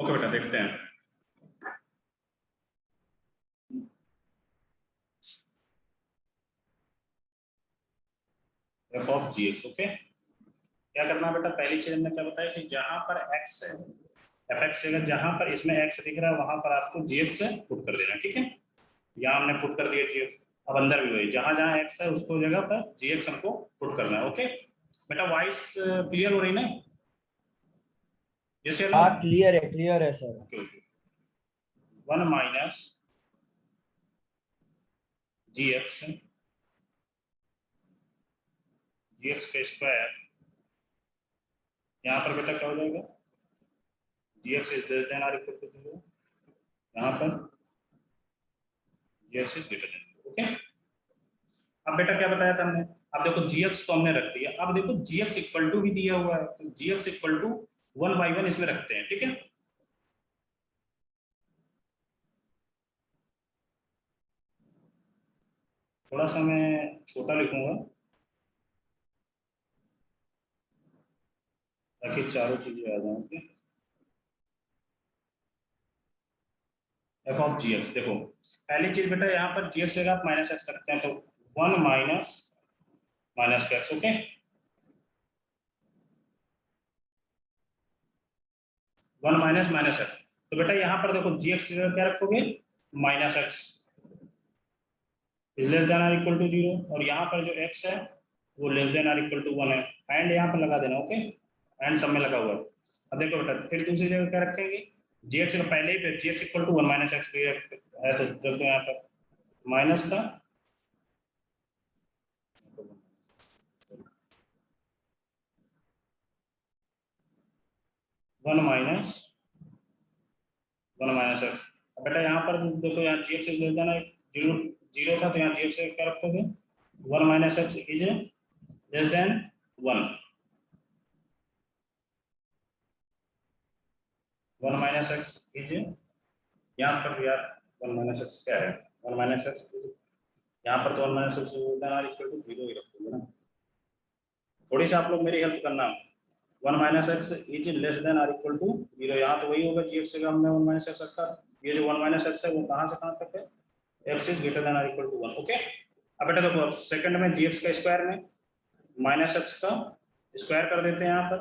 Okay बेटा देखते हैं। F of g x. Okay, क्या करना है बेटा, पहली चीज हमने क्या बताया कि जहां पर एक्स है, एफ एक्स जगह जहां पर इसमें एक्स दिख रहा है वहां पर आपको जी एक्स पुट कर देना। ठीक है, यहाँ हमने पुट कर दिया जी एक्स। अब अंदर भी वही, जहां जहां एक्स है उसको जगह पर जी एक्स हमको पुट करना है। ओके बेटा, वॉइस क्लियर हो रही ना? जैसे हाँ क्लियर है sir. Okay okay, 1 minus G x का स्क्वायर, यहाँ पर बेटा क्या हो जाएगा, G X is less than or equal to 0, यहाँ पर G X is greater than. Okay, अब बेटा क्या बताया था हमने, अब देखो जी एक्स तो हमने रख दिया, अब देखो जी एक्स इक्वल टू भी दिया हुआ है, तो जी एक्स इक्वल टू 1/1 इसमें रखते हैं। ठीक है, थोड़ा सा मैं छोटा लिखूंगा ताकि चारों चीजें आ जाएं। एफ ऑफ जी एक्स, देखो पहली चीज बेटा यहाँ पर जी एक्स जगह आप माइनस एक्स रखते हैं, तो 1 minus minus x. Okay, 1 minus minus x, तो बेटा यहाँ पर देखो जी एक्स जगह क्या रखोगे, minus x is less than or equal to 0, और यहाँ पर जो एक्स है वो less than or equal to 1 है, एंड यहाँ पर लगा देना। ओके, एंड सब में लगा हुआ है। अब देखो बेटा फिर दूसरी जगह क्या रखेंगे, जी एक्स पहले ही G x equal to 1 minus X है, तो रख दो यहाँ पर माइनस का 1 माइनस 1 माइनस एक्स। अब बेटा यहाँ पर देखो, यहाँ G X is less than zero, zero था, तो यहाँ जी एक्स क्या रखोगे, 1 minus x is less than 1, 1 minus x is, यहाँ पर यार 1 माइनस एक्स क्या है, 1 माइनस एक्स इज, यहाँ पर तो 1 माइनस एक्स इक्वल टू 0 ही रखोगे ना। थोड़ी सी आप लोग मेरी हेल्प करना, 1 minus x is less than or equal to 0, यहाँ तो वही होगा, जी एक्स जगह हमने 1 माइनस एक्स रखा, ये जो 1 माइनस एक्स है वो कहाँ से कहाँ तक है, x is greater than or equal to 1। Okay, अब बेटा देखो सेकंड में जी एक्स का स्क्वायर में माइनस एक्स का स्क्वायर कर देते हैं, यहाँ पर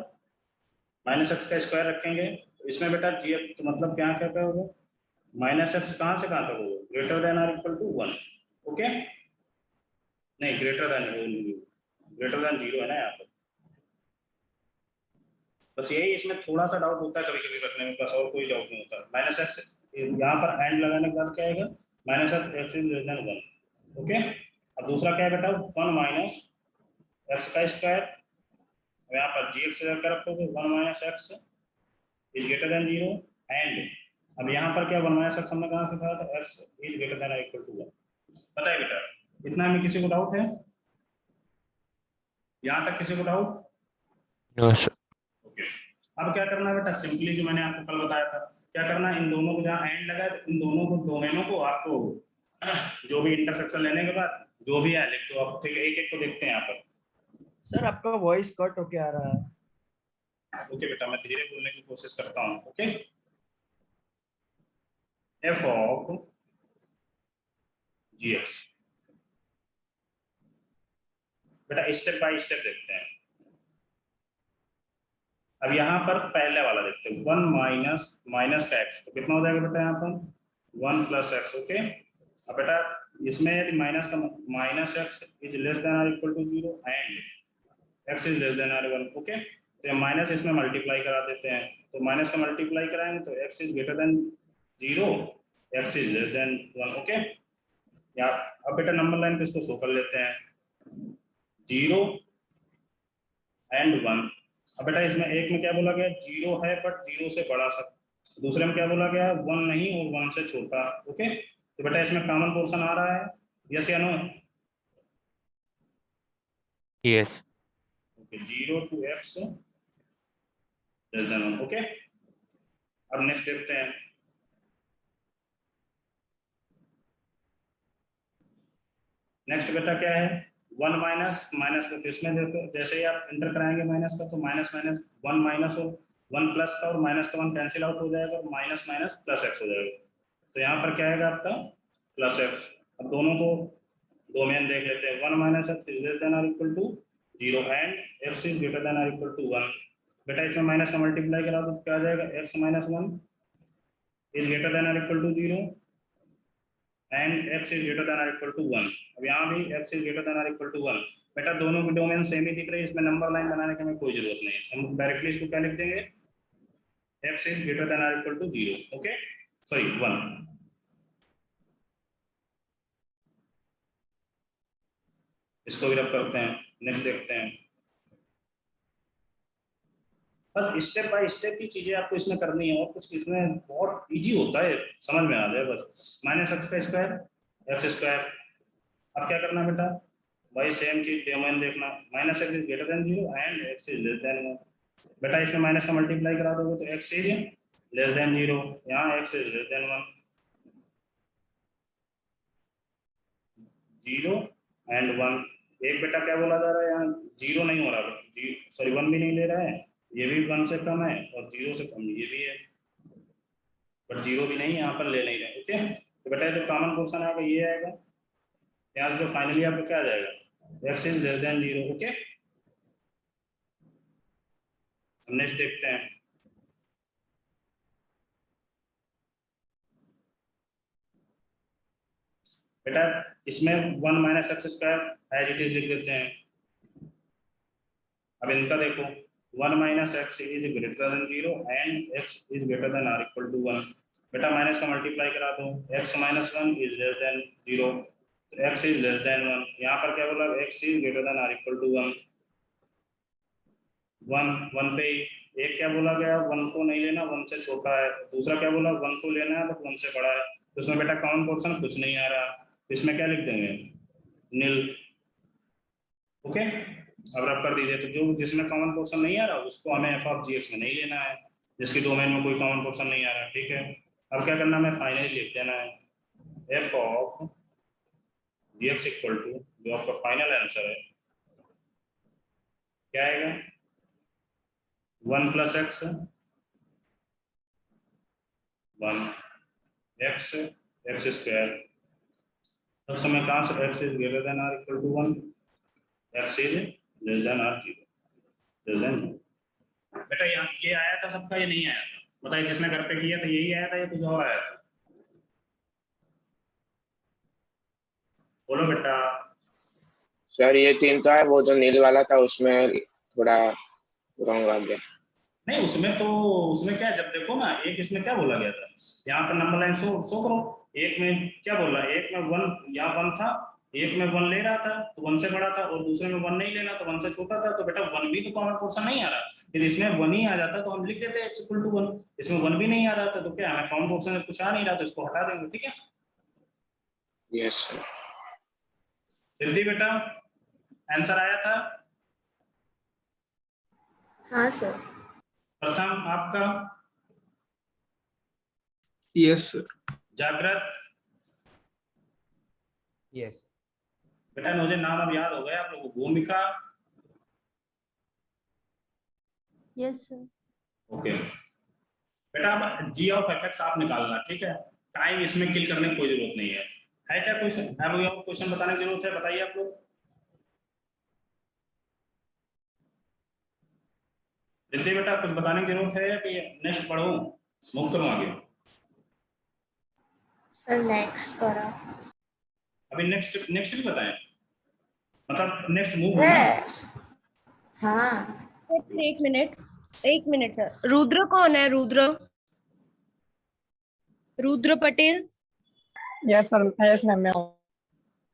माइनस एक्स का स्क्वायर रखेंगे, तो इसमें बेटा जी एक्स तो मतलब क्या क्या होगा, माइनस एक्स कहाँ से कहाँ तक होगा, greater than or equal to 1। Okay, नहीं ग्रेटर देन 0 है ना यहाँ पर, बस यही इसमें थोड़ा सा डाउट होता है कभी कभी रखने में, बस और कोई डाउट नहीं होता। माइनस एक्स यहाँ पर एंड लगाने के बाद क्या आएगा, minus x is less than 1। Okay, अब दूसरा क्या है बेटा, 1 माइनस एक्स का स्क्वायर, यहाँ पर जी एक्स क्या रखोगे, 1 minus x is greater than 0, and अब यहाँ पर क्या 1 माइनस एक्स हमने कहाँ से था, तो x is greater than equal to 1। पता है बेटा, इतना में किसी को डाउट है, यहाँ तक किसी को डाउट? No sir. ओके, अब क्या करना है बेटा, सिंपली जो मैंने आपको कल बताया था, क्या करना है, इन दोनों को जहाँ एंड लगा है इन दोनों को डोमेनों को आपको जो भी इंटरसेक्शन लेने के बाद जो भी है लिख दो आप। ठीक है, एक एक को देखते हैं यहाँ पर। सर आपका वॉइस कट होके आ रहा है। ओके बेटा, मैं धीरे बोलने की कोशिश करता हूँ। Okay, f of g x, बेटा स्टेप बाय स्टेप देखते हैं। अब यहाँ पर पहले वाला देखते हैं, 1 माइनस माइनस का एक्स, तो कितना हो जाएगा बेटा यहाँ पर 1 प्लस एक्स। ओके, अब बेटा इसमें यदि माइनस का minus x is less than or equal to 0 and x is less than or 1। Okay, तो माइनस इसमें मल्टीप्लाई करा देते हैं, तो माइनस का मल्टीप्लाई कराएंगे तो x is greater than 0, x is less than 1। Okay, या अब बेटा नंबर लाइन पे इसको शो कर लेते हैं, 0 एंड 1। अब बेटा इसमें एक में क्या बोला गया, 0 है बट 0 से बड़ा सा, दूसरे में क्या बोला गया, 1 नहीं और 1 से छोटा। ओके, तो बेटा इसमें कॉमन पोर्शन आ रहा है, यस या no? Yes. Okay, 0 to x less than 1। Okay, अब नेक्स्ट देखते हैं, नेक्स्ट बेटा क्या है, 1 माइनस माइनस का, तो इसमें देखो जैसे ही आप इंटर कराएंगे माइनस का, तो माइनस माइनस 1 माइनस हो, वन प्लस का और माइनस का वन कैंसिल आउट हो जाएगा और माइनस माइनस प्लस एक्स हो जाएगा। तो यहाँ पर क्या आएगा आपका प्लस एक्स। अब दोनों को डोमेन देख लेते हैं। One minus x is less than or equal to 0 and x is greater than or equal to 1। बेटा इसमें माइनस का मल्टीप्लाई करा तो क्या आ जाएगा, x minus 1 is greater than or equal to 0 and x is greater than or equal to 1। अब यहाँ भी x is greater than or equal to 1। बेटा दोनों की डोमेन सेम ही दिख रही है, इसमें नंबर लाइन बनाने की हमें कोई जरूरत नहीं है। हम डायरेक्टली इसको क्या लिख देंगे, x is greater than or equal to 0, okay sorry 1। इसको भी रब करते हैं, नेक्स्ट देखते हैं। बस स्टेप बाय स्टेप की चीजें आपको इसमें करनी है और कुछ इसमें बहुत इजी होता है, समझ में आ जाए बस। माइनस एक्स का स्क्वायर एक्स स्क्वायर। अब क्या करना बेटा, भाई सेम चीज डोमेन देखना, minus x is greater than 0 and x is less than 1। बेटा इसमें माइनस का मल्टीप्लाई करा दोगे तो एक्स इज लेस देन 0, यहाँ x is less than 1। 0 and 1। एक बेटा क्या बोला जा रहा है, यहाँ 0 नहीं हो रहा, सॉरी 1 भी नहीं ले रहा है, ये भी 1 से कम है और 0 से कम ये भी है, बट 0 भी नहीं यहाँ पर ले नहीं रहे। ओके, तो बेटा जो कॉमन पोर्शन आएगा ये आएगा, यहाँ जो फाइनली आपको क्या आ जाएगा, x is less than 0। Okay, next देखते हैं। बेटा इसमें 1 minus x square as it is लिख देते हैं। अब इनका देखो, 1 minus x is greater than 0 and x is greater than or equal to 1। बेटा माइनस का मल्टीप्लाई करा दो, x minus 1 is less than 0, तो एक्स इज लेस देन 1। यहाँ पर क्या बोला, x is greater than or equal to 1। 1 पे एक क्या बोला गया, 1 को नहीं लेना, 1 से छोटा है। दूसरा क्या बोला, 1 को लेना है बट 1 से बड़ा है। तो इसमें बेटा कॉमन पोर्शन कुछ नहीं आ रहा, तो इसमें क्या लिख देंगे, नील। ओके, अब रब कर दीजिए। तो जो जिसमें कॉमन पोर्शन नहीं आ रहा उसको हमें एफ ऑफ जी एक्स में नहीं लेना है, जिसकी डोमेन में कोई कॉमन पोर्शन नहीं आ रहा, ठीक है। अब क्या करना, हमें फाइनली लिख देना है f of g x equal to, जो आपका फाइनल आंसर है क्या आएगा, 1 प्लस एक्स 1 एक्स एक्स स्क्वायर। तो समय कहाँ से x is greater than or equal to 1, x is less than or 0, less than. बेटा यहाँ ये आया था सबका, ये नहीं आया था, बताइए जिसने घर पे किया था यही आया था या कुछ और आया था, बोलो बेटा। सर ये 3 तो है, वो जो नील वाला था उसमें थोड़ा रॉन्ग आ गया। नहीं उसमें क्या है, जब देखो ना, एक इसमें क्या बोला गया था, यहाँ पर नंबर लाइन शो करो। एक में क्या बोल रहा है, एक में 1, यहाँ 1 था, एक में 1 ले रहा था तो 1 से बड़ा था, और दूसरे में 1 नहीं लेना तो 1 से छोटा था। तो बेटा 1 भी तो कॉमन पोर्शन नहीं आ रहा, यदि इसमें 1 ही आ जाता तो हम लिख देते x इक्वल टू 1। इसमें 1 भी नहीं आ रहा था तो क्या हमें कॉमन पोर्शन में कुछ आ नहीं रहा, तो इसको हटा देंगे, ठीक है। Yes sir. सिद्धि बेटा आंसर आया था, हाँ सर। प्रथम आपका, यस सर। जागृत, यस बेटा मुझे नाम अब याद हो गया आप लोगों को, भूमिका, यस सर। ओके। बेटा अब जी ऑफ एफ एक्स आप निकालना, ठीक है। टाइम इसमें किल करने की कोई जरूरत नहीं है क्या क्वेश्चन, अब क्वेश्चन बताने की जरूरत है, बताइए आप लोग। रिद्धि बेटा कुछ बताने की जरूरत है या कि नेक्स्ट पढ़ो, मूव करो आगे। सर नेक्स्ट करो। अभी नेक्स्ट भी बताएं, मतलब नेक्स्ट मूव है। होना। हाँ एक मिनट सर। रुद्र कौन है, Rudra Patel? Yes sir, yes ma'am मैं हूँ।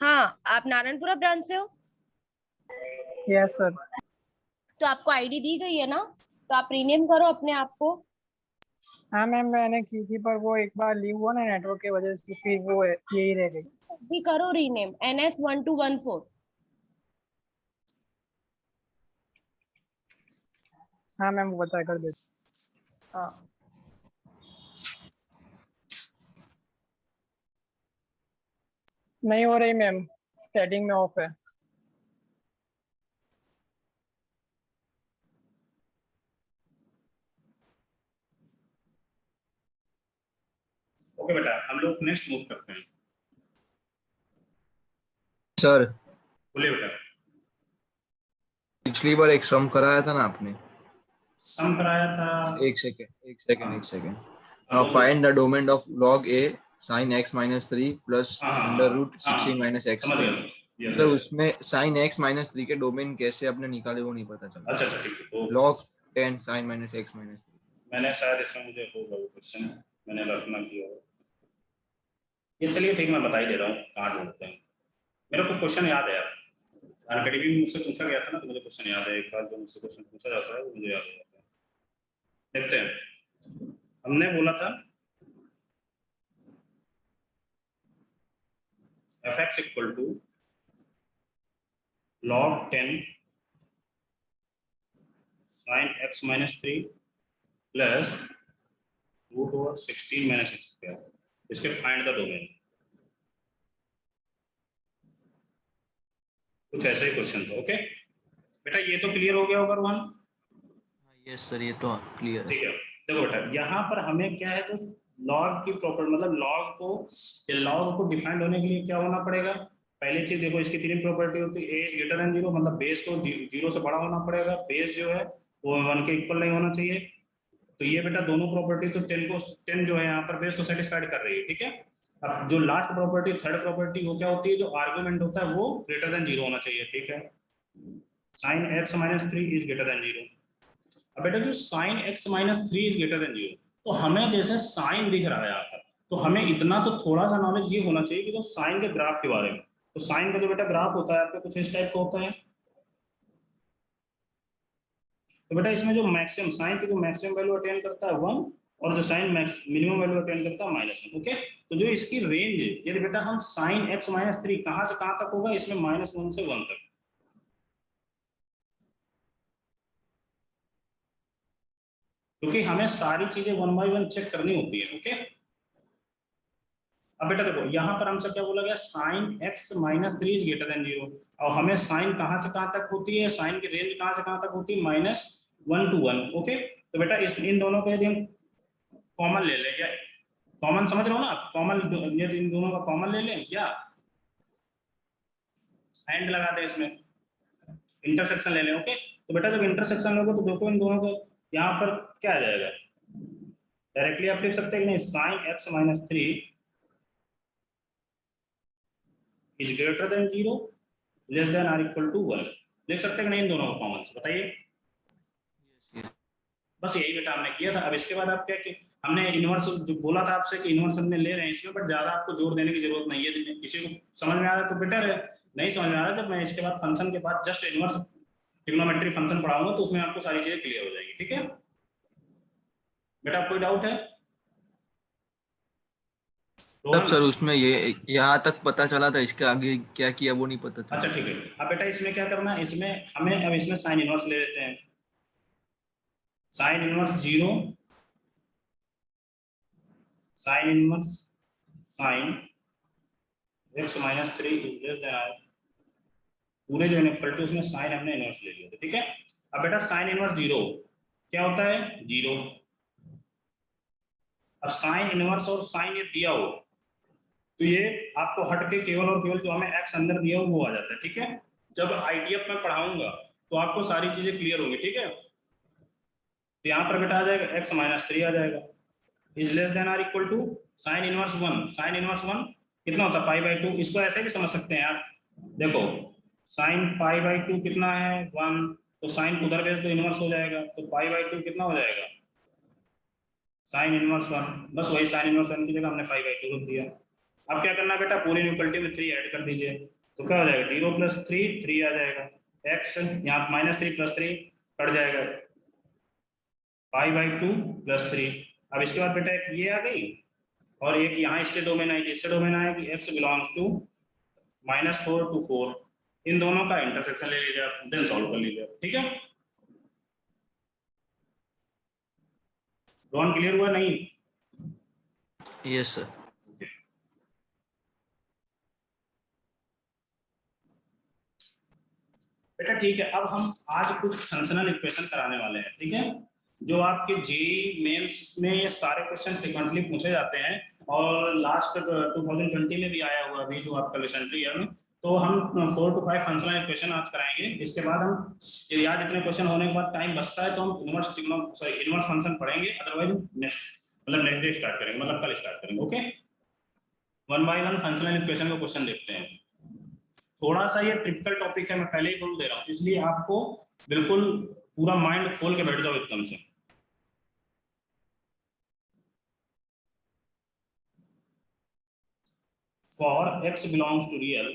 हाँ, आप नारायणपुरा ब्रांच से हो? Yes sir. तो आपको आईडी दी गई है ना, तो आप रीनेम करो अपने आप को। हाँ मैम मैंने की थी, पर वो एक बार लीव हुआ ना नेटवर्क की वजह से, फिर वो यही रह गई। भी करो रीनेम NS1214। हाँ मैम वो बता कर देती। हाँ नहीं हो रही मैम, सेटिंग में ऑफ है। ओके बेटा, हम लोग नेक्स्ट मूव करते हैं। सर बोलिए बेटा। पिछली बार एक सम कराया था ना आपने, सम कराया था। एक सेकेंड हाँ, find the domain of log a sin x minus 3 plus हाँ, अंडर रूट हाँ, 16 माइनस एक्स समझ गया। सर उसमें sin x minus 3 के डोमेन कैसे आपने निकाले वो नहीं पता चला। अच्छा ठीक है, तो log 10 sin minus x minus 3। मैंने शायद इसमें मुझे होगा वो क्वेश्चन, मैंने रखना किया होगा ये। चलिए ठीक, मैं बता ही दे रहा हूँ कहाँ ढूंढते हैं। मेरे को क्वेश्चन याद है यार, अकेडमी में मुझसे पूछा गया था ना, तो मुझे क्वेश्चन याद है। एक बार जो मुझसे क्वेश्चन पूछा जाता है वो मुझे याद हो जाता है। देखते हैं, हमने बोला था fx equal to log 10 sin x minus 3 plus root over 16 minus x square, इसके फाइंड द डोमेन। कुछ ऐसा ही क्वेश्चन था। ओके बेटा, ये तो क्लियर हो गया होगा रोहन? यस सर, ये तो क्लियर है। ठीक है, देखो बेटा यहाँ पर हमें क्या है, जो लॉग की प्रॉपर्टी, मतलब लॉग को डिफाइंड होने के लिए क्या होना पड़ेगा। पहली चीज देखो, इसकी तीन प्रॉपर्टी होती है। ए इज ग्रेटर देन 0, मतलब बेस को 0 से बड़ा होना पड़ेगा, बेस जो है वो 1 के इक्वल नहीं होना चाहिए। तो ये बेटा दोनों प्रॉपर्टी तो 10 जो है यहाँ पर बेस तो सेटिस्फाइड कर रही है, ठीक है। अब जो लास्ट प्रॉपर्टी, थर्ड प्रॉपर्टी, वो क्या होती है, जो आर्गुमेंट होता है वो ग्रेटर देन 0 होना चाहिए, ठीक है। Sine x minus 3 is greater than 0। अब बेटा जो sine x minus 3 is greater than 0, तो हमें जैसे साइन दिख रहा है यहाँ पर, तो हमें इतना तो थोड़ा सा नॉलेज ये होना चाहिए कि जो साइन के ग्राफ के बारे में, तो साइन का जो बेटा ग्राफ होता है आपका कुछ इस टाइप का होता है। तो बेटा इसमें जो मैक्सिमम साइन की जो मैक्सिमम वैल्यू अटेन करता है 1, और जो साइन मिनिमम वैल्यू अटेन करता है -1। ओके, तो जो इसकी रेंज है, यदि बेटा हम साइन x माइनस 3 कहाँ से कहाँ तक होगा, इसमें -1 से 1 तक। क्योंकि हमें सारी चीजें 1 बाय 1 चेक करनी होती है। ओके, अब बेटा देखो यहाँ पर हमसे क्या बोला गया, sine x minus 3 is greater than 0, और हमें साइन कहाँ से कहाँ तक होती है, साइन की रेंज कहाँ से कहाँ तक होती है, -1 to 1। ओके, तो बेटा इन दोनों को यदि हम कॉमन ले लें, या कॉमन समझ रहे हो ना आप, कॉमन यदि इन दोनों का कॉमन ले लें, या एंड लगा दें, इसमें इंटरसेक्शन ले लें। ओके, तो बेटा जब इंटरसेक्शन लोगे तो देखो इन दोनों को यहाँ पर क्या आ जाएगा, डायरेक्टली आप लिख सकते हैं कि नहीं, sine x minus 3 is greater than 0 less than or equal to 1, लिख सकते हैं कि नहीं इन दोनों को कॉमन से, बताइए। बस यही बेटा हमने किया था। अब इसके बाद आप क्या कि हमने इनवर्स जो बोला था आपसे कि इनवर्स हमने ले रहे हैं इसमें, बट ज्यादा आपको जोर देने की जरूरत नहीं है। किसी को समझ में आ रहा है तो बेटर है, नहीं समझ में आ रहा है, जब मैं इसके बाद फंक्शन के बाद जस्ट इनवर्स ट्रिग्नोमेट्री फंक्शन पढ़ाऊंगा तो उसमें आपको सारी चीजें क्लियर हो जाएगी, ठीक है बेटा। कोई डाउट है? तब सर उसमें ये यहाँ तक पता चला था, इसके आगे क्या किया वो नहीं पता था। अच्छा ठीक है, अब बेटा इसमें क्या करना है, इसमें हमें अब इसमें साइन इनवर्स ले लेते हैं। Sine inverse 0, sine inverse sine x minus 3 is less then r, पूरे जो इक्वल टू उसमें साइन हमने इनवर्स ले लिया था, ठीक है। अब बेटा साइन इनवर्स 0 क्या होता है, 0। अब साइन इनवर्स और साइन ये दिया हो तो ये आपको हट के केवल और केवल जो हमें x अंदर दिया हो वो आ जाता है, ठीक है। जब आईटीएफ में पढ़ाऊंगा तो आपको सारी चीजें क्लियर होंगी, ठीक है। तो यहाँ पर बेटा आ जाएगा x माइनस 3 आ जाएगा, is less than or equal to sine inverse 1। Sine inverse 1 कितना होता है, π/2। इसको ऐसे भी समझ सकते हैं यार, देखो साइन π/2 कितना है, 1, तो साइन उधर भेज दो इनवर्स हो जाएगा, तो π/2 कितना हो जाएगा, साइन इनवर्स 1। बस वही साइन इनवर्स 1 की जगह हमने π/2 रख दिया। अब क्या करना है बेटा, पूरी इक्वलिटी में 3 ऐड कर दीजिए, तो क्या हो जाएगा, 0 + 3 3 आ जाएगा, x यहाँ -3 + 3 कट जाएगा, π/2 + 3। अब इसके बाद बेटा एक ये आ गई और एक यहाँ इससे डोमेन आएगी, इससे डोमेन आएगी x बिलोंग्स टू -4 to 4, इन दोनों का इंटरसेक्शन ले लीजिए आप, देन सॉल्व कर लीजिए, ठीक है। रोहन क्लियर हुआ नहीं? Yes sir. बेटा ठीक है, अब हम आज कुछ फंक्शनल इक्वेशन कराने वाले हैं, ठीक है। जो आपके जेईई मेंस में ये सारे क्वेश्चन फ्रिक्वेंटली पूछे जाते हैं, और लास्ट 2020 में भी आया हुआ अभी जो आपका लेसेंट्री ईयर में। तो हम 4 to 5 फंक्शनल इक्वेशन आज कराएंगे। इसके बाद हम यदि आज इतने क्वेश्चन होने के बाद टाइम बचता है तो हम इनवर्स फंक्शन पढ़ेंगे, अदरवाइज नेक्स्ट डे स्टार्ट करेंगे, मतलब कल स्टार्ट करेंगे। ओके, 1 by 1 फंक्शनल इक्वेशन का क्वेश्चन देखते हैं। थोड़ा सा ये टिपिकल टॉपिक है, मैं पहले ही बोल दे रहा हूँ, इसलिए आपको बिल्कुल पूरा माइंड खोल के बैठ जाओ एकदम से। For x belongs to real,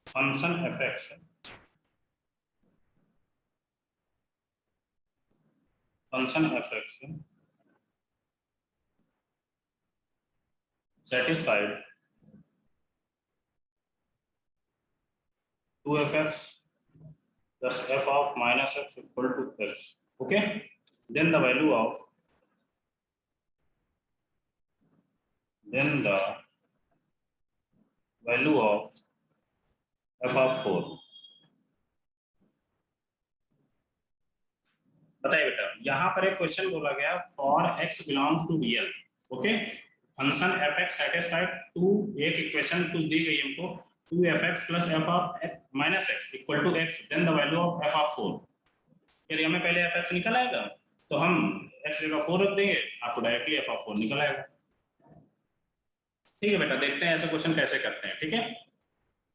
function fx satisfied 2fx plus f of minus x equal to x. Okay, then the value of f of 4। बताइए बेटा, यहाँ पर एक क्वेश्चन बोला गया for x belongs to real. Okay, function fx satisfied to, एक equation कुछ दी गई हमको 2fx plus f of minus x equal to x, then the value of f of 4। यदि हमें पहले fx निकल आएगा तो हम x जगह 4 रख देंगे, आपको डायरेक्टली f ऑफ 4 निकल आएगा। ठीक है बेटा, देखते हैं ऐसे क्वेश्चन कैसे करते हैं। ठीक है,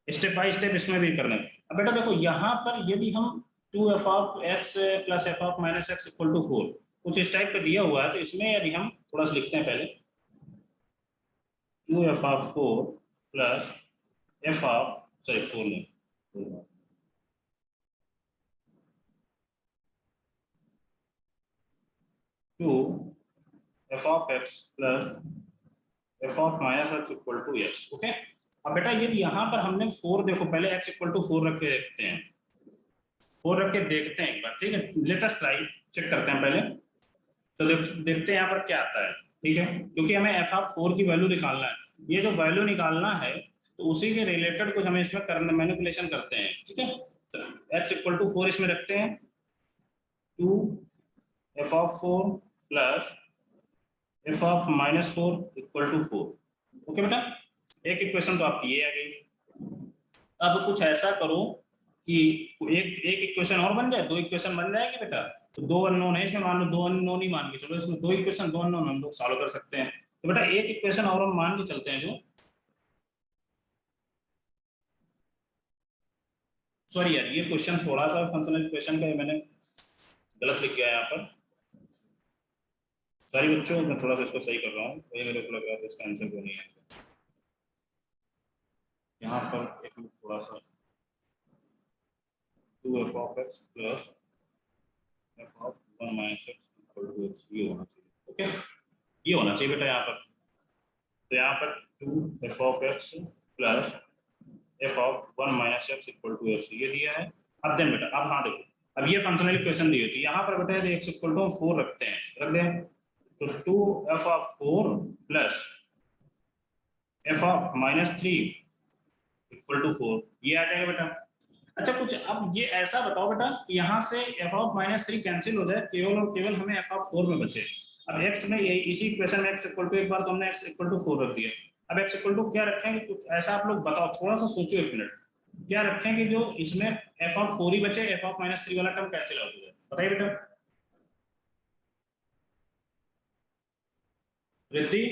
स्टेप बाय स्टेप इसमें भी करना है। अब बेटा देखो, यहाँ पर यदि हम 2f of x plus f of minus x equal to 4 कुछ इस टाइप का दिया हुआ है, तो इसमें यदि हम थोड़ा सा लिखते हैं पहले 2f of 4 plus f of 4 नहीं 2f of x plus f of minus x equal to x। Okay, अब बेटा यदि यहाँ पर हमने 4, देखो पहले x इक्वल टू 4 रख के देखते हैं, 4 रख के देखते हैं एक बार। ठीक है, लेट अस ट्राई, चेक करते हैं पहले, तो देखते हैं यहाँ पर क्या आता है। ठीक है, क्योंकि हमें f ऑफ 4 की वैल्यू निकालना है, ये जो वैल्यू निकालना है तो उसी के रिलेटेड कुछ हमें इसमें करना, मैनिपुलेशन करते हैं। ठीक है, तो x इक्वल टू 4 इसमें रखते हैं, 2f of 4 plus f of minus 4 equal to 4। Okay बेटा, एक इक्वेशन तो आपकी ये आ गई। अब कुछ ऐसा करो कि एक इक्वेशन और बन जाए, 2 इक्वेशन बन जाएगी बेटा। तो 2 अननोन है इसमें, मान लो 2 अननोन ही मान के चलो, इसमें 2 इक्वेशन 2 अननोन हम लोग सॉल्व कर सकते हैं। तो बेटा एक इक्वेशन और हम मान के चलते हैं, जो सॉरी यार, ये क्वेश्चन थोड़ा सा फंक्शनल इक्वेशन का मैंने गलत लिख गया यहाँ पर, सॉरी बच्चों, मैं थोड़ा सा इसको सही कर रहा हूँ, ये मेरे को लग रहा था इसका आंसर वो नहीं है। यहाँ पर एक थोड़ा सा 2f of x plus f of 1 minus x equal to x, ये होना चाहिए। ओके, ये होना चाहिए बेटा यहाँ पर। तो यहाँ पर 2f of x plus f of 1 minus x equal to x ये दिया है। अब देन बेटा, अब हाँ देखो, अब ये फंक्शनल इक्वेशन दी होती है, यहाँ पर बेटा x इक्वल टू 4 रखते हैं, रख दें, तो 2f of 4 plus f of minus 3 equal to 4, ये आ जाएगा बेटा। अच्छा, कुछ अब ये ऐसा बताओ बेटा कि यहाँ से f ऑफ माइनस 3 कैंसिल हो जाए, केवल और केवल हमें f ऑफ 4 में बचे। अब x में इसी इक्वेशन में x इक्वल टू, एक बार तो हमने x इक्वल टू 4 रख दिया, अब x इक्वल टू क्या रखेंगे, कुछ ऐसा आप लोग बताओ, थोड़ा सा सोचो एक मिनट, क्या रखेंगे जो इसमें f ऑफ 4 ही बचे, f ऑफ माइनस 3 वाला टर्म कैंसिल आउट हो जाए, बताइए बेटा। रिद्धि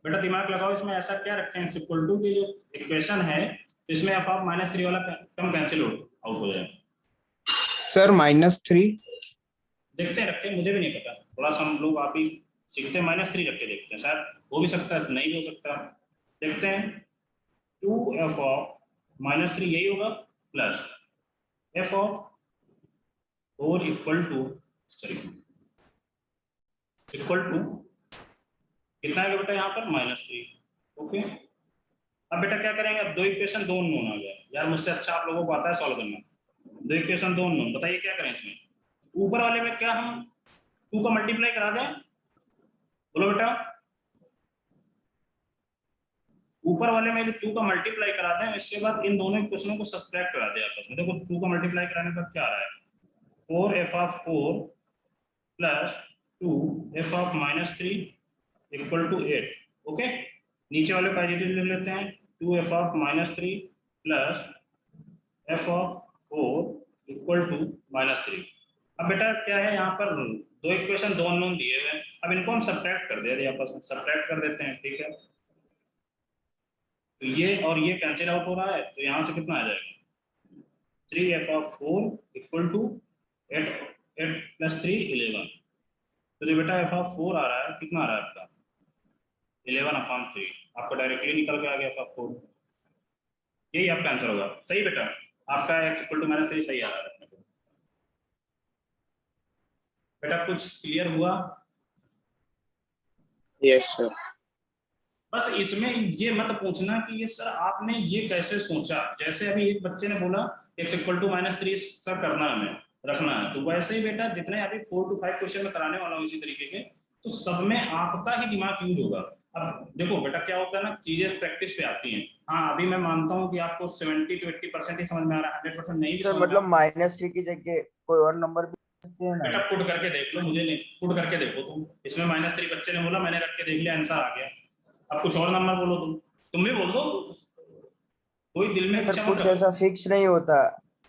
बेटा दिमाग लगाओ, इसमें ऐसा क्या रखें x इक्वल टू की जो इक्वेशन है इसमें f ऑफ माइनस 3 वाला टर्म कैंसिल आउट हो जाए। सर -3 देखते हैं, रखते हैं, मुझे भी नहीं पता, थोड़ा सा हम लोग आप ही सीखते हैं, -3 रख के देखते हैं, शायद हो भी सकता है, नहीं भी हो सकता, देखते हैं। 2f ऑफ माइनस 3 यही होगा, plus f of 4 equal to, sorry equal to कितना है बेटा यहाँ पर -3। ओके, अब बेटा क्या करेंगे, अब 2 इक्वेशन 2 अननोन आ गया यार, मुझसे अच्छा आप लोगों को आता है सॉल्व करना। 2 इक्वेशन 2 अननोन, बताइए क्या करें इसमें। ऊपर वाले में क्या हम 2 का मल्टीप्लाई करा दें, बोलो बेटा, ऊपर वाले में 2 का मल्टीप्लाई करा दें, इसके बाद इन दोनों इक्वेशनों को सब्ट्रैक्ट करा दें आपस में। देखो 2 का मल्टीप्लाई कराने पर क्या आ रहा है, 4f of 4 plus two f of -3 equal to 8। Okay, नीचे वाले का एडिटिव ले लेते हैं। 2f of -3 plus f of 4 equal to -3। अब बेटा क्या है, यहाँ पर दो इक्वेशन, दो अननोन दिए हुए हैं। अब इनको हम सब्ट्रैक्ट कर दे आपस में, सब्ट्रैक्ट कर देते हैं। ठीक है, तो ये और ये कैंसिल आउट हो रहा है, तो यहाँ से कितना आ जाएगा, 3f ऑफ 4 इक्वल टू 8 + 3 11। तो जो बेटा f ऑफ 4 आ रहा है, कितना आ रहा है आपका, 11/3। आपको डायरेक्टली निकल के आ गया f ऑफ 4, यही आपका आंसर होगा। सही बेटा, आपका x इक्वल टू -3 सही आ रहा है। बेटा कुछ क्लियर हुआ? Yes sir. बस इसमें ये मत पूछना कि ये सर आपने ये कैसे सोचा। जैसे अभी एक बच्चे ने बोला x इक्वल टू -3 सर करना है, हमें रखना है, तो वैसे ही बेटा जितने अभी 4 to 5 क्वेश्चन में कराने वाला हूँ इसी तरीके के, तो सब में आपका ही दिमाग यूज होगा। अब देखो बेटा क्या होता है ना, चीजें प्रैक्टिस पे आती हैं। हाँ, अभी मैं मानता हूँ कि आपको 70 to 80% ही समझ में आ रहा है, 100% नहीं भी सर समझ में आ मतलब -3 की जगह कोई और नंबर भी सकते हैं ना? बेटा पुट करके देख लो, मुझे नहीं, पुट करके देखो तुम। इसमें -3 बच्चे ने बोला, मैंने रख के देख लिया, आंसर आ गया। अब कुछ और नंबर बोलो, तुम भी बोल दो, कोई दिल में सर इच्छा मत कुछ रखो। ऐसा फिक्स नहीं होता।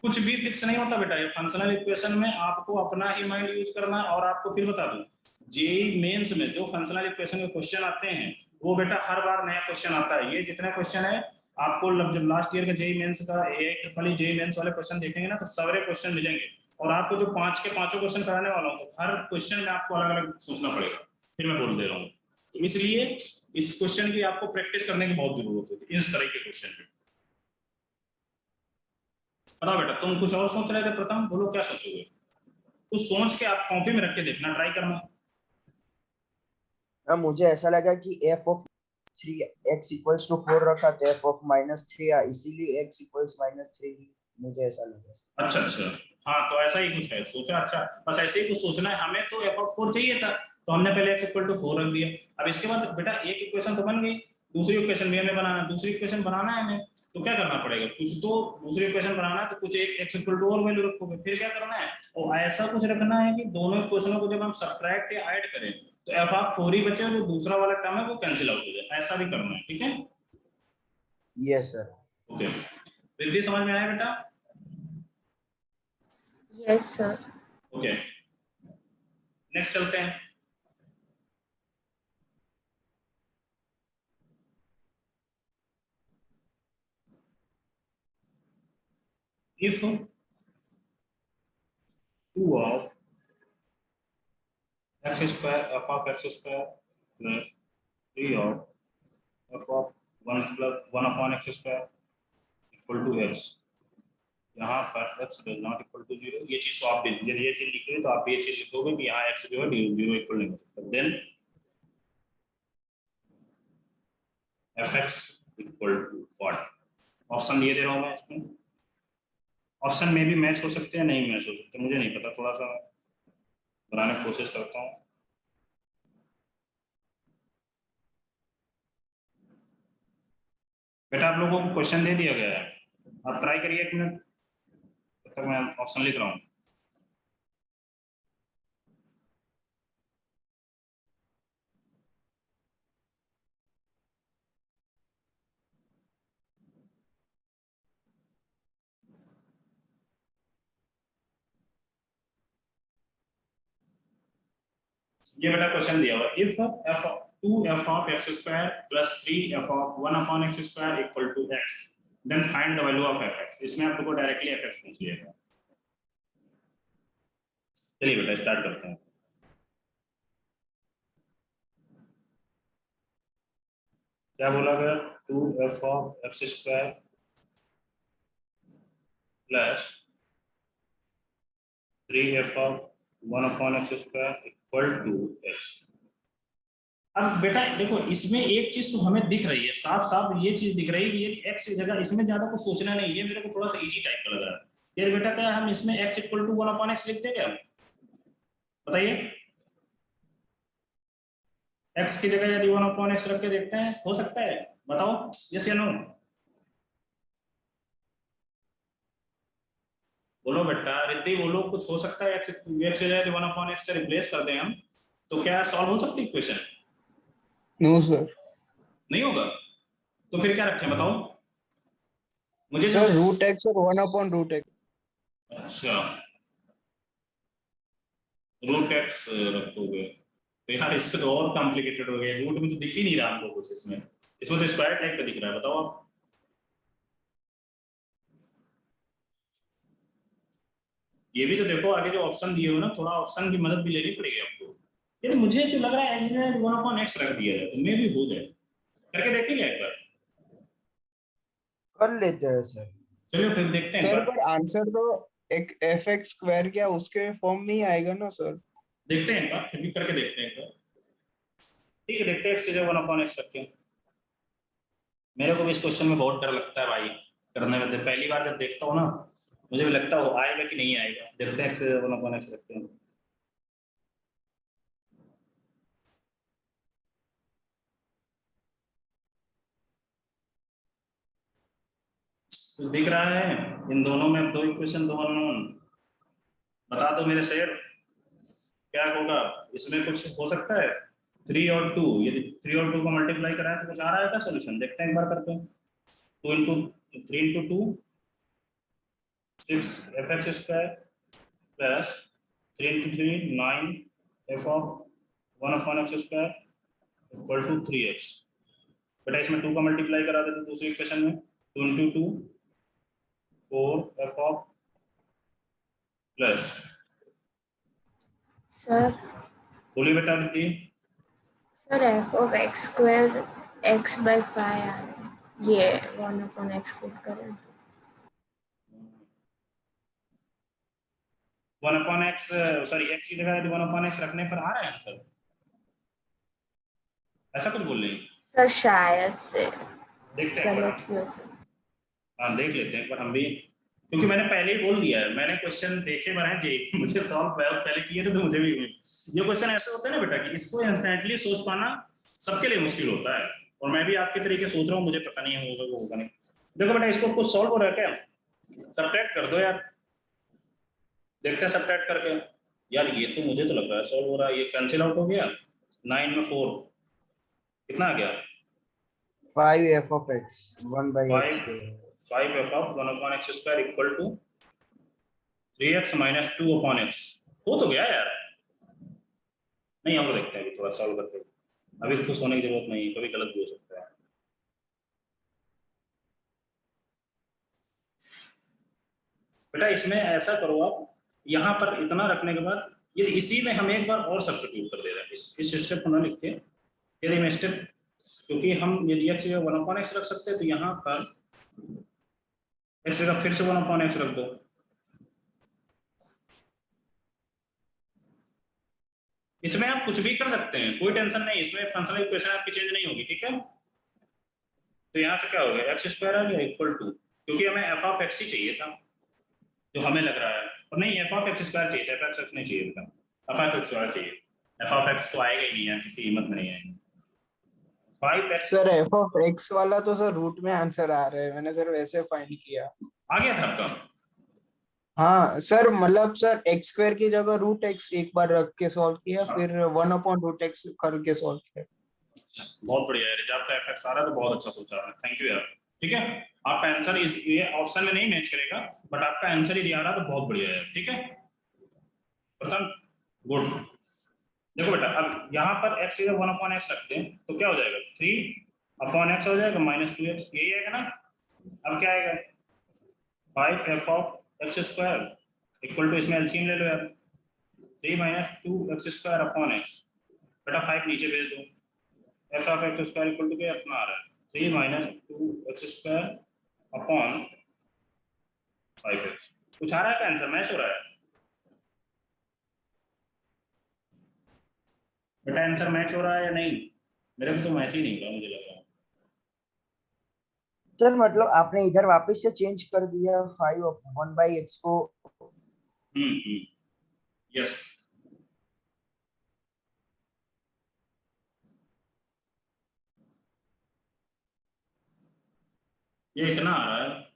कुछ भी फिक्स नहीं होता बेटा, ये फंक्शनल इक्वेशन में आपको अपना ही माइंड यूज करना है। और आपको फिर बता दूं, जेईई मेंस में जो फंक्शनल इक्वेशन के क्वेश्चन आते हैं, वो बेटा हर बार नया क्वेश्चन आता है। ये जितने क्वेश्चन है आपको, जब लास्ट ईयर के जेईई मेंस का AIEEE जेईई मेंस वाले क्वेश्चन देखेंगे ना, तो सारे क्वेश्चन मिलेंगे। और आपको जो 5 के 5 क्वेश्चन कराने वाला हूँ, तो हर क्वेश्चन में आपको अलग अलग सोचना पड़ेगा। फिर मैं बोल दे रहा हूँ, तो इसलिए इस क्वेश्चन की आपको प्रैक्टिस करने की बहुत जरूरत होती है, इस तरह के क्वेश्चन पे। बताओ बेटा, तुम कुछ और सोच रहे थे प्रथम, बोलो क्या सोचोगे? कुछ सोच के आप कॉपी में रख के देखना, ट्राई करना। मुझे ऐसा लगा कि f of 3 x equals to 4 रखा, तो f ऑफ -3 इसीलिए x इक्वल्स -3, मुझे ऐसा लगा। अच्छा अच्छा, हाँ तो ऐसा ही कुछ है सोचा। अच्छा, बस ऐसे ही कुछ सोचना है। हमें तो f ऑफ 4 चाहिए था, तो हमने पहले x इक्वल टू 4 रख दिया। अब इसके बाद बेटा एक इक्वेशन तो बन गई, दूसरी इक्वेशन भी हमें बनाना है। दूसरी इक्वेशन बनाना है हमें, तो क्या करना पड़ेगा, कुछ तो दूसरी इक्वेशन बनाना है, तो कुछ एक x इक्वल टू और वैल्यू रखोगे। फिर क्या करना है, और ऐसा कुछ रखना है कि दोनों इक्वेशनों को जब हम सब्ट्रैक्ट या ऐड करें, तो f ऑफ 4 ही बचे, जो दूसरा वाला टर्म है वो कैंसिल आउट हो जाए। ऐसा भी करना है, ठीक है? Yes sir. ओके, रिद्धि समझ में आया बेटा? Yes sir. ओके, नेक्स्ट चलते हैं। If 2 of x square f of x square plus 3 of f of 1 plus 1 upon x square equal to x, यहाँ पर x does not equal to 0, ये चीज तो आप भी, यदि ये चीज लिखोगे तो आप भी ये चीज लिखोगे कि यहाँ x जो है 0 इक्वल नहीं हो सकता। Then fx equal to what, option ये दे रहा हूँ मैं इसमें। ऑप्शन में भी मैच हो सकते हैं, नहीं मैच हो सकते, मुझे नहीं पता, थोड़ा सा बनाने की कोशिश करता हूँ। बेटा आप लोगों को क्वेश्चन दे दिया गया है, आप ट्राई करिए 1 मिनट, तब तक मैं ऑप्शन लिख रहा हूँ। ये बेटा क्वेश्चन दिया हुआ, if f of 2f of x square plus 3f of 1 upon x square equal to x, then find the value of fx। इसमें आप लोगों को डायरेक्टली fx पूछ लिएगा। चलिए बेटा स्टार्ट करते हैं। क्या बोला गया, 2f of x square plus 3f of 1 upon x square equal to x। अब बेटा देखो, इसमें एक चीज तो हमें दिख रही है, साफ साफ ये चीज दिख रही है कि ये x की जगह, इसमें ज्यादा कुछ सोचना नहीं है। मेरे को थोड़ा सा इजी टाइप का लग रहा है। ये बेटा क्या हम इसमें x equal to 1 upon x लिखते क्या, बताइए? x की जगह यदि 1 अपॉन x रख के देखते हैं, हो सकता है? बताओ यस या नो, बोलो बेटा, रिद्धि बोलो, कुछ हो सकता है? x की जगह 1 अपॉन x से रिप्लेस कर दें हम, तो क्या सॉल्व हो सकती इक्वेशन? No sir. नहीं होगा तो फिर क्या रखें बताओ मुझे जो। सर रूट एक्स और 1/√x। अच्छा रूट एक्स रखोगे तो यार इससे तो और कॉम्प्लिकेटेड हो गया, रूट में तो दिख ही नहीं रहा हमको कुछ इसमें तो स्क्वायर टाइप का दिख रहा है, बताओ आप। ये भी तो देखो आगे जो ऑप्शन दिए हो ना, थोड़ा ऑप्शन की मदद भी लेनी पड़ेगी आपको। यार मुझे जो लग रहा है एक्स 1/x रख दिया जाए तो मे भी हो जाए, करके देखेंगे एक बार। कर लेते हैं सर। चलिए फिर देखते हैं एक सर बार। पर आंसर तो एक fx² क्या उसके फॉर्म में ही आएगा ना सर? देखते हैं एक बार, फिर भी करके देखते हैं एक बार। ठीक है देखते हैं, एक्स 1/x रखते हैं। मेरे को भी इस क्वेश्चन में बहुत डर लगता है भाई करने में, जब पहली बार जब देखता हूँ ना मुझे भी लगता है आएगा कि नहीं आएगा। देखते हैं, एक्स 1/x रखते हैं। कुछ दिख रहा है इन दोनों में? दो इक्वेशन दो अननोन, बता दो मेरे शेर क्या होगा इसमें? कुछ हो सकता है 3 और 2, यदि 3 और 2 को मल्टीप्लाई कराए तो कुछ आ रहा है क्या सोल्यूशन? देखते हैं एक बार करके। 2 into 3 into 2 6 fx² plus 3 into 3 9 f of 1/x² equal to 3x। बेटा इसमें 2 का मल्टीप्लाई करा देते दूसरी इक्वेशन में, 2 into 2 4 f of plus, sir बोलिए बेटा दीदी। Sir F of x square x by 5 आ रहा है, ये 1/x पुट करें। 1/x सॉरी x की जगह यदि 1/x रखने पर आ रहा है आंसर, ऐसा कुछ बोल रही है? सर शायद से देखते हैं एक बार गलत भी हो सकता। हाँ देख लेते हैं एक बार हम भी, क्योंकि मैंने पहले ही बोल दिया है, मैंने क्वेश्चन देखे बनाए जे मुझे सॉल्व पहले किए थे तो मुझे भी ये क्वेश्चन ऐसे होते हैं ना बेटा कि इसको इंस्टेंटली सोच पाना सबके लिए मुश्किल होता है, और मैं भी आपके तरीके सोच रहा हूँ, मुझे पता नहीं है होगा नहीं। देखो बेटा इसको कुछ सॉल्व हो रहा है क्या? सब्ट्रैक्ट कर दो यार, देखते हैं सब्ट्रैक्ट करके। यार ये तो मुझे तो लग रहा है सॉल्व हो रहा है, ये कैंसिल आउट हो गया, 9 में 4 कितना आ गया? 5 f of x 1/x 5 f of 1/x² equal to 3x minus 2/x। हो तो गया यार, नहीं हम लोग देखते हैं अभी थोड़ा सॉल्व करके, अभी खुश होने की जरूरत नहीं है, कभी गलत भी हो सकता है। बेटा इसमें ऐसा करो आप, यहाँ पर इतना रखने के बाद ये इसी में हम एक बार और सब्स्टिट्यूट कर दे रहे हैं, इस स्टेप को ना लिख के, यदि मैं स्टेप, क्योंकि हम यदि x 1/x रख सकते हैं तो यहाँ पर x जगह फिर से 1/x रख दो। इसमें आप कुछ भी कर सकते हैं, कोई टेंशन नहीं, इसमें फंक्शनल इक्वेशन आपकी चेंज नहीं होगी, ठीक है। तो यहाँ से क्या हो गया, x² आ गया इक्वल टू, क्योंकि हमें f ऑफ x ही चाहिए था जो हमें लग रहा है, और नहीं f ऑफ x² चाहिए था, f ऑफ x नहीं चाहिए था, f ऑफ x² चाहिए, f ऑफ x तो आएगा ही नहीं यार, किसी कीमत में नहीं आएगा। 5x sir f of x वाला तो सर रूट में आंसर आ रहा है, मैंने सर वैसे फाइंड किया। आ गया था आपका? हाँ सर, मतलब सर x² की जगह √x एक बार रख के सॉल्व किया, फिर 1/√x करके सॉल्व किया। बहुत बढ़िया है, जब आपका एफएक्स आ रहा है तो बहुत अच्छा सोचा आपने, थैंक यू यार। ठीक है आपका आंसर ये ऑप्शन में नहीं मैच करेगा, बट आपका आंसर यदि आ रहा है तो बहुत बढ़िया है, ठीक है प्रथम, गुड। देखो बेटा अब यहाँ पर x 1/x रखते हैं तो क्या हो जाएगा, 3/x हो जाएगा माइनस 2x, यही आएगा ना। अब क्या आएगा, 5 f of x² equal to, इसमें एलसीएम ले लो यार, 3 माइनस 2x² बेटा 5 नीचे भेज दो, f of x² equal to क्या अपना आ रहा है, 3 माइनस 2x² अपॉन 5x। कुछ आ रहा है क्या आंसर, मैच हो रहा है बेटा, आंसर मैच हो रहा है या नहीं? मेरे को तो मैच ही नहीं हो रहा, मुझे लग रहा है। सर मतलब आपने इधर वापस से चेंज कर दिया 1/x को। यस ये इतना आ रहा है,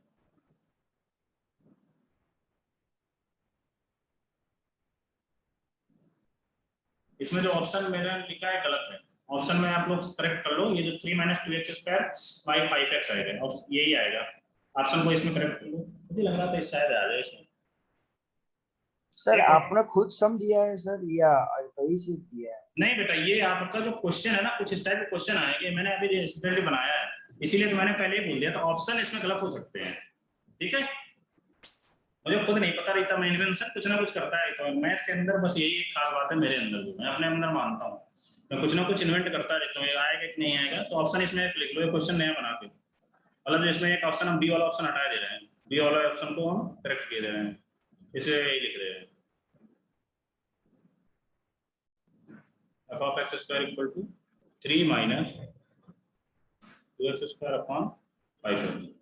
इसमें जो ऑप्शन मैंने लिखा है गलत है। ऑप्शन में आप लोग करेक्ट कर लो, ये जो 3 - 2x² बाई 5x आएगा और यही आएगा। ऑप्शन को इसमें करेक्ट कर लो, मुझे लग रहा था इस शायद आ जाए इसमें। सर देखो। आपने खुद सम दिया है सर या कहीं से दिया है? नहीं बेटा, ये आपका जो क्वेश्चन है ना, कुछ इस टाइप के क्वेश्चन आएंगे, मैंने अभी रिसेंटली बनाया है, इसीलिए तो मैंने पहले ही बोल दिया था ऑप्शन इसमें गलत हो सकते हैं। ठीक है, मुझे खुद नहीं पता रहता, मैं इन्वेंशन कुछ ना कुछ करता है, तो मैथ के अंदर बस यही एक खास बात है मेरे अंदर, जो मैं अपने अंदर मानता हूँ, मैं कुछ ना कुछ इन्वेंट करता रहता हूँ, आएगा कि नहीं आएगा। तो ऑप्शन इसमें लिख लो, ये क्वेश्चन नया बना के, मतलब इसमें एक ऑप्शन हम बी वाला ऑप्शन हटा दे रहे हैं, बी वाला ऑप्शन को हम करेक्ट किए दे रहे हैं, इसे यही लिख रहे हैं f(x² = 3 - 2x² / 5।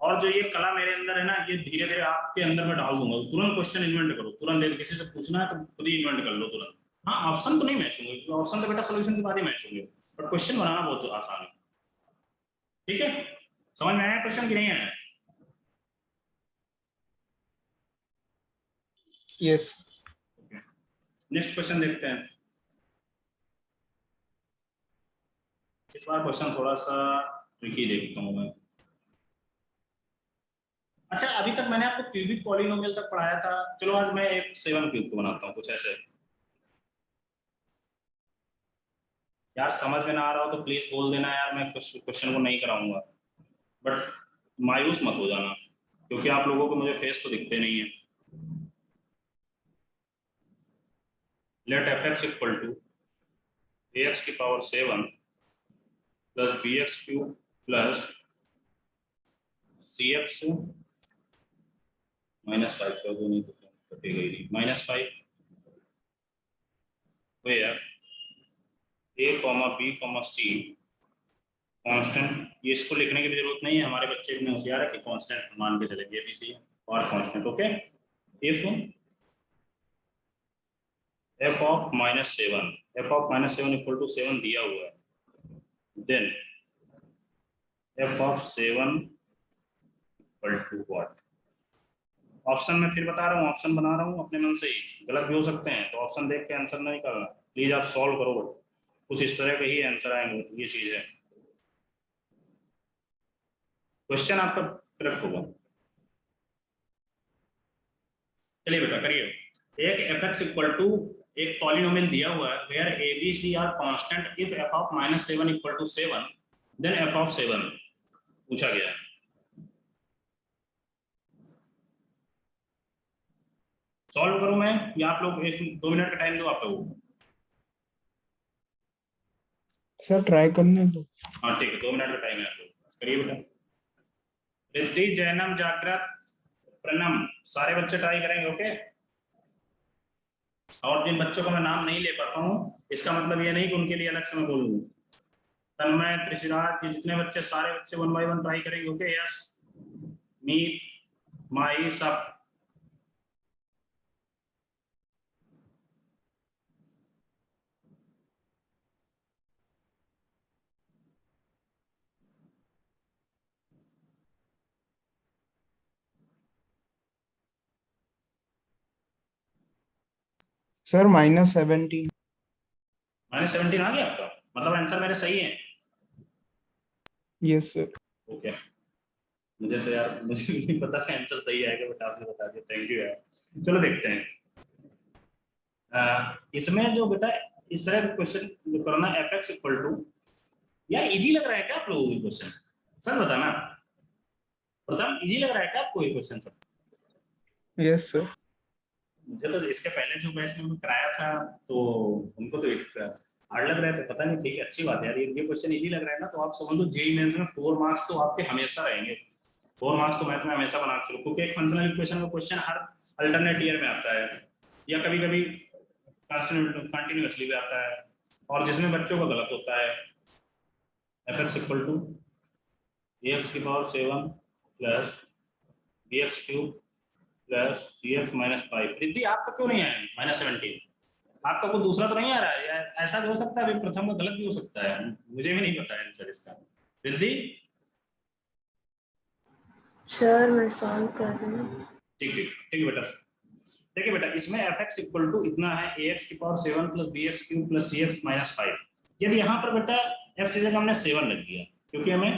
और जो ये कला मेरे अंदर है ना, ये धीरे धीरे आपके अंदर में डाल दूंगा। तुरंत क्वेश्चन इन्वेंट करो, तुरंत किसी से पूछना है तो खुद ही इन्वेंट कर लो तुरंत। हाँ, ऑप्शन तो नहीं मैच होंगे, क्योंकि ऑप्शन तो बेटा सोल्यूशन के बाद ही मैच होंगे, बट क्वेश्चन बनाना बहुत आसान है। ठीक है, समझ में आया क्वेश्चन की नहीं आया? यस। नेक्स्ट क्वेश्चन देखते हैं। इस बार क्वेश्चन थोड़ा सा ट्रिकी देखता हूँ मैं। अच्छा, अभी तक मैंने आपको क्यूबिक पॉलिनोमियल तक पढ़ाया था, चलो आज मैं एक 7 क्यूब को बनाता हूँ कुछ ऐसे। यार समझ में ना आ रहा हो तो प्लीज बोल देना यार, मैं क्वेश्चन को नहीं कराऊंगा, बट मायूस मत हो जाना, क्योंकि आप लोगों को मुझे फेस तो दिखते नहीं है। Late f(x) = ax⁴ + bx³ + cx -5 कर दो, नहीं तो कटेगा ही नहीं, -5 where a, b, c constant. ये इसको लिखने की जरूरत नहीं है, हमारे बच्चे इतने होशियार है कि कांस्टेंट मान के चलेंगे a, b, c और कांस्टेंट। ओके, if f(-7) = 7 दिया हुआ है, then f(7) = what? ऑप्शन में फिर बता रहा हूँ, ऑप्शन बना रहा हूँ अपने मन से ही, गलत भी हो सकते हैं, तो ऑप्शन देख के आंसर नहीं करना प्लीज, आप सॉल्व करो, कुछ इस तरह के ही आंसर आएंगे, ये चीज है। क्वेश्चन आपका करेक्ट होगा। चलिए बेटा करिए। एक f(x) एक पॉलिनोमियल दिया हुआ है where a, b, c are constant, if f(-7) = 7 then f(7) पूछा गया है। सॉल्व करूं मैं या आप लोग 1-2 मिनट का टाइम दो आप लोगों को? सर ट्राई करने दो। हाँ ठीक है, 2 मिनट का टाइम है आप लोग, करिए बेटा। रिद्धि, जैनम, जागृत, प्रणम, सारे बच्चे ट्राई करेंगे। ओके, और जिन बच्चों को मैं नाम नहीं ले पाता हूँ, इसका मतलब ये नहीं कि उनके लिए अलग से मैं बोलूँ। तन्मय, त्रिशिराज, जितने बच्चे, सारे बच्चे 1 by 1 ट्राई करेंगे। ओके, यस, मीत, माई, सब। सर -17। -17 आ गया आपका, मतलब आंसर मेरे सही है। Yes sir. ओके, मुझे तो यार मुझे नहीं पता था आंसर सही आएगा, बट आपने बता दिया, थैंक यू यार। चलो देखते हैं। इसमें जो बेटा इस तरह का क्वेश्चन जो करना f(x) यार इजी लग रहा है क्या आप लोगों को क्वेश्चन? सर बताना, प्रथम इजी लग रहा है क्या आपको ये क्वेश्चन? Sir yes sir. मुझे तो इसके पहले जो बैच में कराया था तो उनको तो हार्ड लग रहा है, तो पता नहीं, ठीक है अच्छी बात है यार, ये क्वेश्चन इजी लग रहा है ना, तो आप समझ लो जेईई मेंस में 4 मार्क्स तो आपके हमेशा रहेंगे। 4 मार्क्स तो मैथ में हमेशा बना के चलो, क्योंकि एक फंक्शनल इक्वेशन का क्वेश्चन हर अल्टरनेट ईयर में आता है, या कभी कभी कंटिन्यूअसली भी आता है, और जिसमें बच्चों का गलत होता है। f(x) = ax⁴ + bx³ + cx -5। Riddhi आपका क्यों नहीं आया -17? आपका कोई दूसरा तो नहीं आ रहा है, या ऐसा भी हो सकता है, अभी प्रथम का गलत भी हो सकता है, मुझे भी नहीं पता है आंसर इसका। रिद्धि सर मैं सॉल्व कर रही हूँ। ठीक ठीक ठीक बेटा, देखिए बेटा इसमें एफ एक्स इक्वल टू इतना है ए एक्स की power 7 plus B X cube plus C X minus 5। यदि यहाँ पर बेटा एक्स की जगह हमने 7 रख दिया, क्योंकि हमें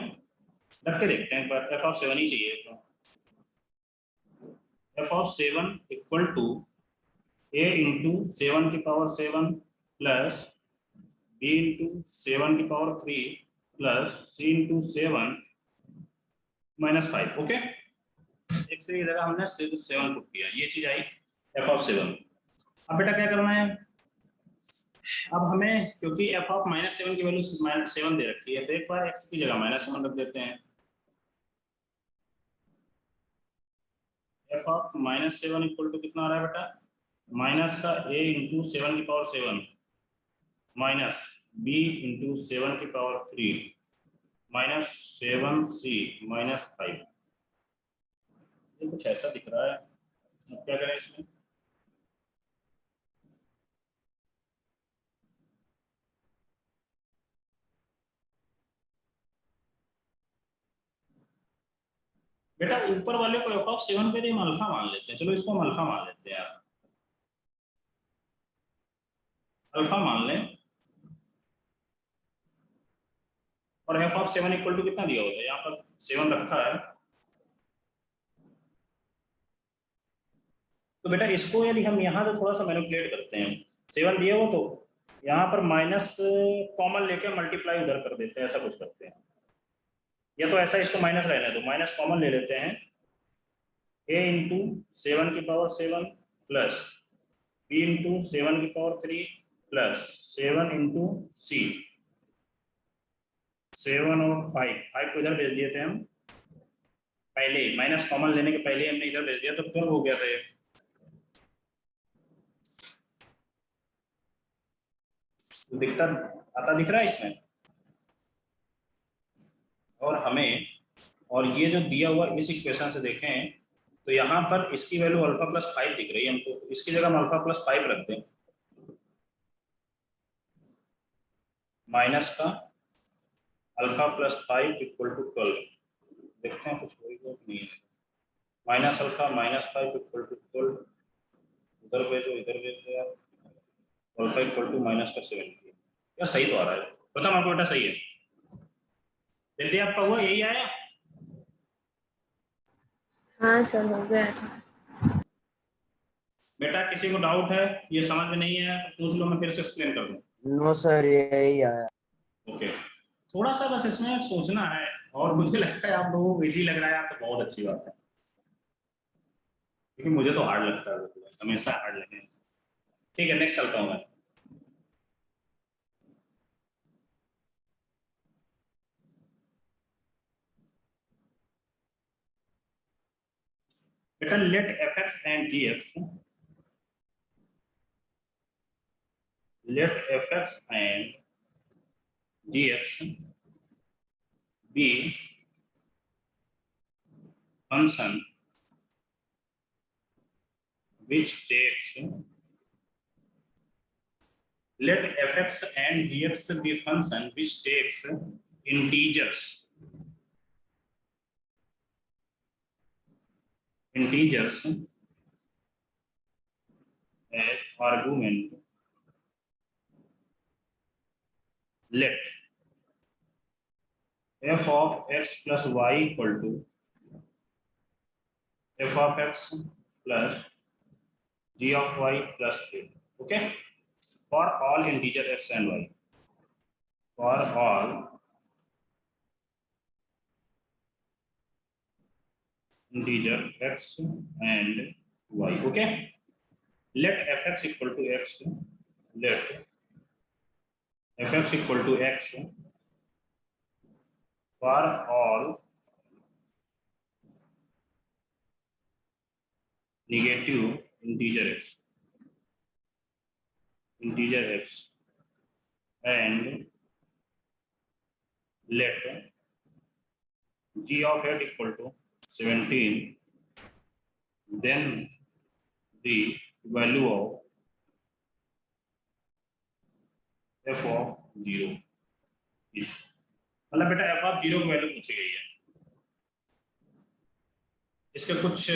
रख के देखते हैं पर एफ ऑफ 7 ही चाहिए, तो f of 7 equal to a into 7 की पावर 7 प्लस बी इंटू 7 की power 3 plus c into 7 minus 5। Okay, x की जगह हमने 7 पुट किया, ये चीज आई एफ ऑफ 7। अब बेटा क्या करना है, अब हमें क्योंकि एफ ऑफ -7 की वैल्यू -7 दे रखी है, तो एक बार एक्स की जगह -7 रख देते हैं। एफ ऑफ -7 इक्वल टू कितना आ रहा है बेटा, माइनस का a इंटू 7 की पावर 7 माइनस b इंटू 7 की पावर 3 माइनस 7c माइनस 5। ये कुछ ऐसा दिख रहा है, अब क्या करें इसमें, बेटा ऊपर वाले को एफ ऑफ 7 पे हम अल्फा मान लेते हैं, चलो इसको हम अल्फा मान लेते हैं यार, अल्फा मान लें, और एफ ऑफ 7 इक्वल टू कितना दिया होता है, यहाँ पर 7 रखा है, तो बेटा इसको यदि हम यहाँ तो थोड़ा सा मैनिपुलेट करते हैं, 7 दिए हो तो यहाँ पर माइनस कॉमन लेके मल्टीप्लाई उधर कर देते हैं, ऐसा कुछ करते हैं, या तो ऐसा इसको माइनस रहने दो, माइनस कॉमन ले लेते हैं, a इंटू 7 की पावर 7 प्लस b इंटू 7 की पावर 3 प्लस 7 इंटू सी, 7 और 5 को इधर भेज दिए थे हम पहले ही, माइनस कॉमन लेने के पहले हमने इधर भेज दिया, तो तुरंत हो गया था ये। दिखता आता दिख रहा है इसमें, और हमें, और ये जो दिया हुआ इस इक्वेशन से देखें तो यहाँ पर इसकी वैल्यू अल्फा प्लस 5 दिख रही है हमको, तो इसकी जगह हम अल्फा प्लस 5 रख दें, माइनस का अल्फा प्लस 5 इक्वल टू 12, देखते हैं कुछ होगा कि नहीं है, minus alpha minus 5 equal to 12, उधर भेजो इधर भेज दो यार, अल्फा इक्वल टू माइनस का 7, क्या सही तो आ रहा है, बताओ आपको बेटा सही है, देखिए आपका हुआ यही आया। हाँ सर हो गया था। बेटा किसी को डाउट है, ये समझ में नहीं है तो पूछ लो, मैं फिर से एक्सप्लेन कर दूं। नो सर यही आया। ओके, थोड़ा सा बस इसमें सोचना है, और मुझे लगता है आप लोगों को इजी लग रहा है तो बहुत अच्छी बात है, क्योंकि मुझे तो हार्ड लगता है, हमेशा हार्ड लगे। ठीक है, नेक्स्ट चलता हूँ मैं। बेटा let f x and g x, let fx and gx be function which takes, let fx and gx be function which takes integers as argument. Let f of x plus y equal to f of x plus g of y plus a. Okay, for all integer x and y, for all integer x and y. Okay, let fx equal to x, let fx equal to x for all negative integer x and let g of 8 equal to 17, then the value of f of 0 is, मतलब बेटा f of 0 की value पूछी गई है, इसके कुछ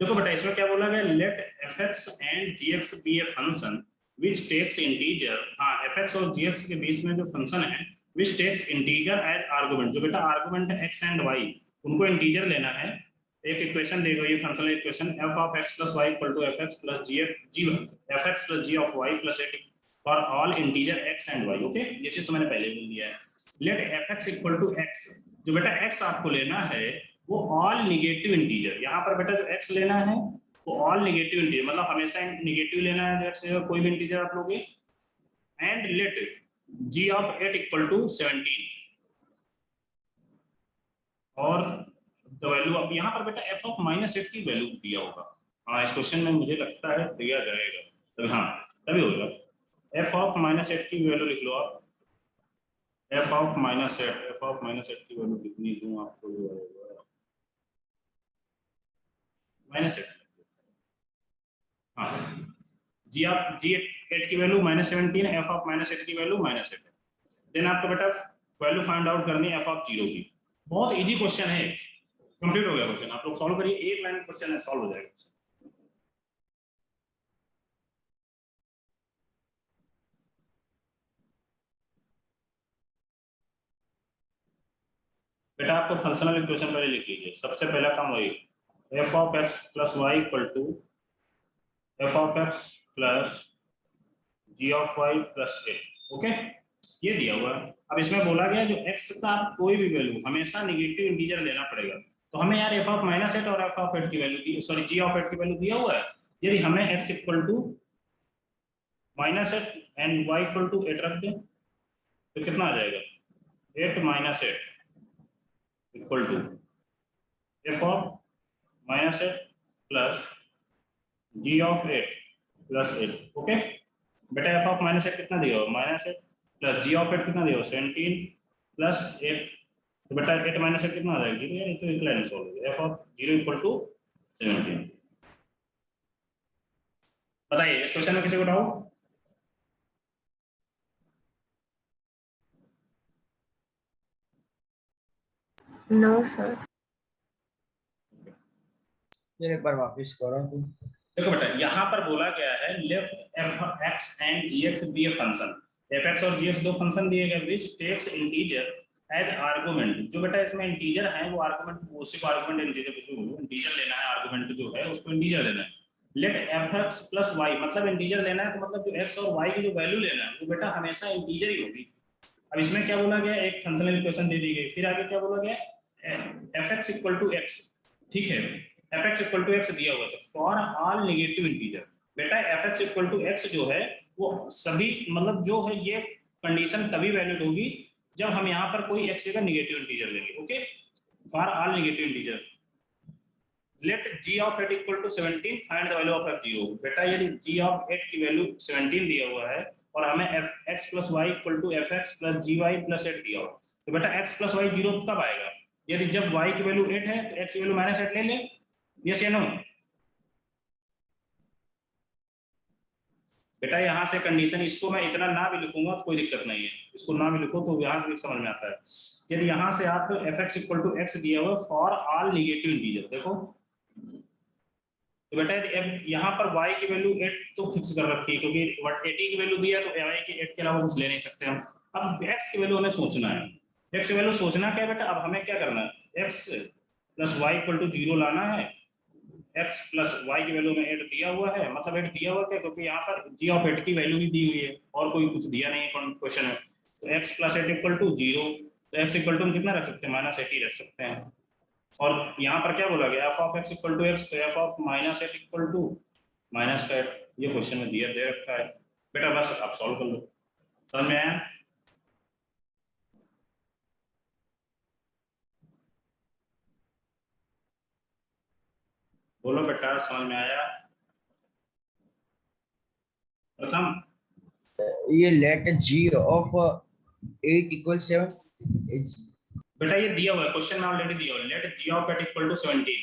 देखो बेटा इसमें क्या बोला गया, let fx and gx be a function which takes integer, हाँ fx और gx के बीच में जो फंक्शन है which takes integer as argument, जो बेटा आर्गुमेंट है x एंड y उनको इंटीजर लेना है। एक इक्वेशन देगा ये functional equation f of x plus y equal to fx plus fx plus g of y plus a for all integer x and y। Okay, ये चीज तो मैंने पहले बोल दिया है। Let fx equal to x, जो बेटा x आपको लेना है वो ऑल निगेटिव इंटीजर, यहाँ पर बेटा जो x लेना है वो ऑल निगेटिव इंटीजर, मतलब हमेशा निगेटिव लेना है, जो x कोई भी इंटीजर आप लोगे। And let g of 8 equal to 17 और द वैल्यू, अब यहाँ पर बेटा f ऑफ -8 की वैल्यू दिया होगा। हाँ इस क्वेश्चन में मुझे लगता है दिया जाएगा, तभी हाँ तभी होगा। f ऑफ -8 की वैल्यू लिख लो आप, f ऑफ -8 की वैल्यू कितनी दूं आपको, जो -8, हाँ g8 की वैल्यू -17, f ऑफ -8 की वैल्यू -8 है। देन आपको बेटा वैल्यू फाइंड आउट करनी है f ऑफ 0 की। बहुत इजी क्वेश्चन है, कंप्लीट हो गया क्वेश्चन, आप लोग सॉल्व करिए, एक लाइन क्वेश्चन है, सॉल्व हो जाएगा। बेटा आपको फंक्शनल इक्वेशन पहले लिख लीजिए, सबसे पहला काम वही f of x plus y equal to f of x plus g of y plus 8। Okay, ये दिया हुआ है। अब इसमें बोला गया जो x का आप कोई भी वैल्यू हमेशा निगेटिव इंटीजर लेना पड़ेगा, तो हमें यार f ऑफ -8 और f ऑफ 8 की वैल्यू दी, सॉरी g ऑफ 8 की वैल्यू दिया हुआ है। यदि हमें x equal to -8 and y equal to 8 रख दें तो कितना आ जाएगा, 8 - 8 equal to f of -8 plus g of 8 plus 8। Okay बेटा f ऑफ -8 कितना दिया हो, -8 प्लस g ऑफ 8 कितना दिया हो, 17 प्लस 8, तो बेटा 8 - 8 कितना आ जाएगा, 0 यानी तो एक लाइन सॉल्व हो गया। f of 0 equal to 17। बताइए इस क्वेश्चन में किसी को डाउट? No sir. फिर एक बार वापस करो तुम। देखो बेटा यहाँ पर बोला गया है left f(x) and gx be a function, fx और gx दो फंक्शन दिए गए which takes integer as argument। जो बेटा इसमें इंटीजर है वो आर्गुमेंट, वो सिर्फ आर्गुमेंट इंटीजर, कुछ भी बोलो, इंटीजर लेना है, आर्गुमेंट जो है उसको इंटीजर लेना है। लेट fx प्लस y, मतलब इंटीजर लेना है तो मतलब जो x और y की जो वैल्यू लेना है वो बेटा हमेशा इंटीजर ही होगी। अब इसमें क्या बोला गया, एक फंक्शनल इक्वेशन दे दी गई, फिर आगे क्या बोला गया, fx इक्वल टू x, ठीक है fx इक्वल टू x दिया हुआ, तो फॉर ऑल नेगेटिव इंटीजर, बेटा fx इक्वल टू x जो है वो सभी, मतलब जो है ये कंडीशन तभी वैलिड होगी जब हम यहाँ पर कोई x जगह नेगेटिव इंटीजर लेंगे। Okay, for all negative integer let g of 8 equal to 17 find the value of f0। बेटा यदि g ऑफ 8 की वैल्यू 17 दिया हुआ है और हमें x plus y equal to fx plus gy plus 8 दिया हुआ, तो बेटा x प्लस वाई 0 कब आएगा, यदि जब y की वैल्यू 8 है तो x की वैल्यू -8 ले ले, यस या नो। बेटा यहाँ से कंडीशन, इसको मैं इतना ना भी लिखूंगा तो कोई दिक्कत नहीं है, इसको ना भी लिखो तो यहाँ से समझ में आता है। यदि यहाँ से आप fx इक्वल टू x दिया हुआ फॉर ऑल नेगेटिव इंटीजर, देखो तो बेटा यहाँ पर y की वैल्यू 8 तो फिक्स कर रखी है, क्योंकि 80 की वैल्यू दिया है तो y की 8 के अलावा कुछ ले नहीं सकते हम। अब x की वैल्यू हमें सोचना है, x की वैल्यू सोचना क्या है बेटा, अब हमें क्या करना है, x plus y equal to 0 लाना है, x प्लस वाई की वैल्यू में 8 दिया हुआ है, मतलब 8 दिया हुआ क्या, क्योंकि यहाँ पर g ऑफ 8 की वैल्यू ही दी हुई है और कोई कुछ दिया नहीं है क्वेश्चन में, तो x प्लस 8 इक्वल टू 0, तो x इक्वल टू हम कितना रख सकते हैं, -8 ही रख सकते हैं। और यहाँ पर क्या बोला गया, f of x equal to x, तो f ऑफ -8 इक्वल टू -8, ये क्वेश्चन में दिया दे रखा है बेटा, बस आप सॉल्व कर लो। समझ में आया? बोलो बेटा समझ में आया? प्रथम ये लेट g ऑफ 8 इक्वल 7 बेटा ये दिया हुआ है क्वेश्चन में, ऑलरेडी दिया हुआ है, let g of 8 equal to 17,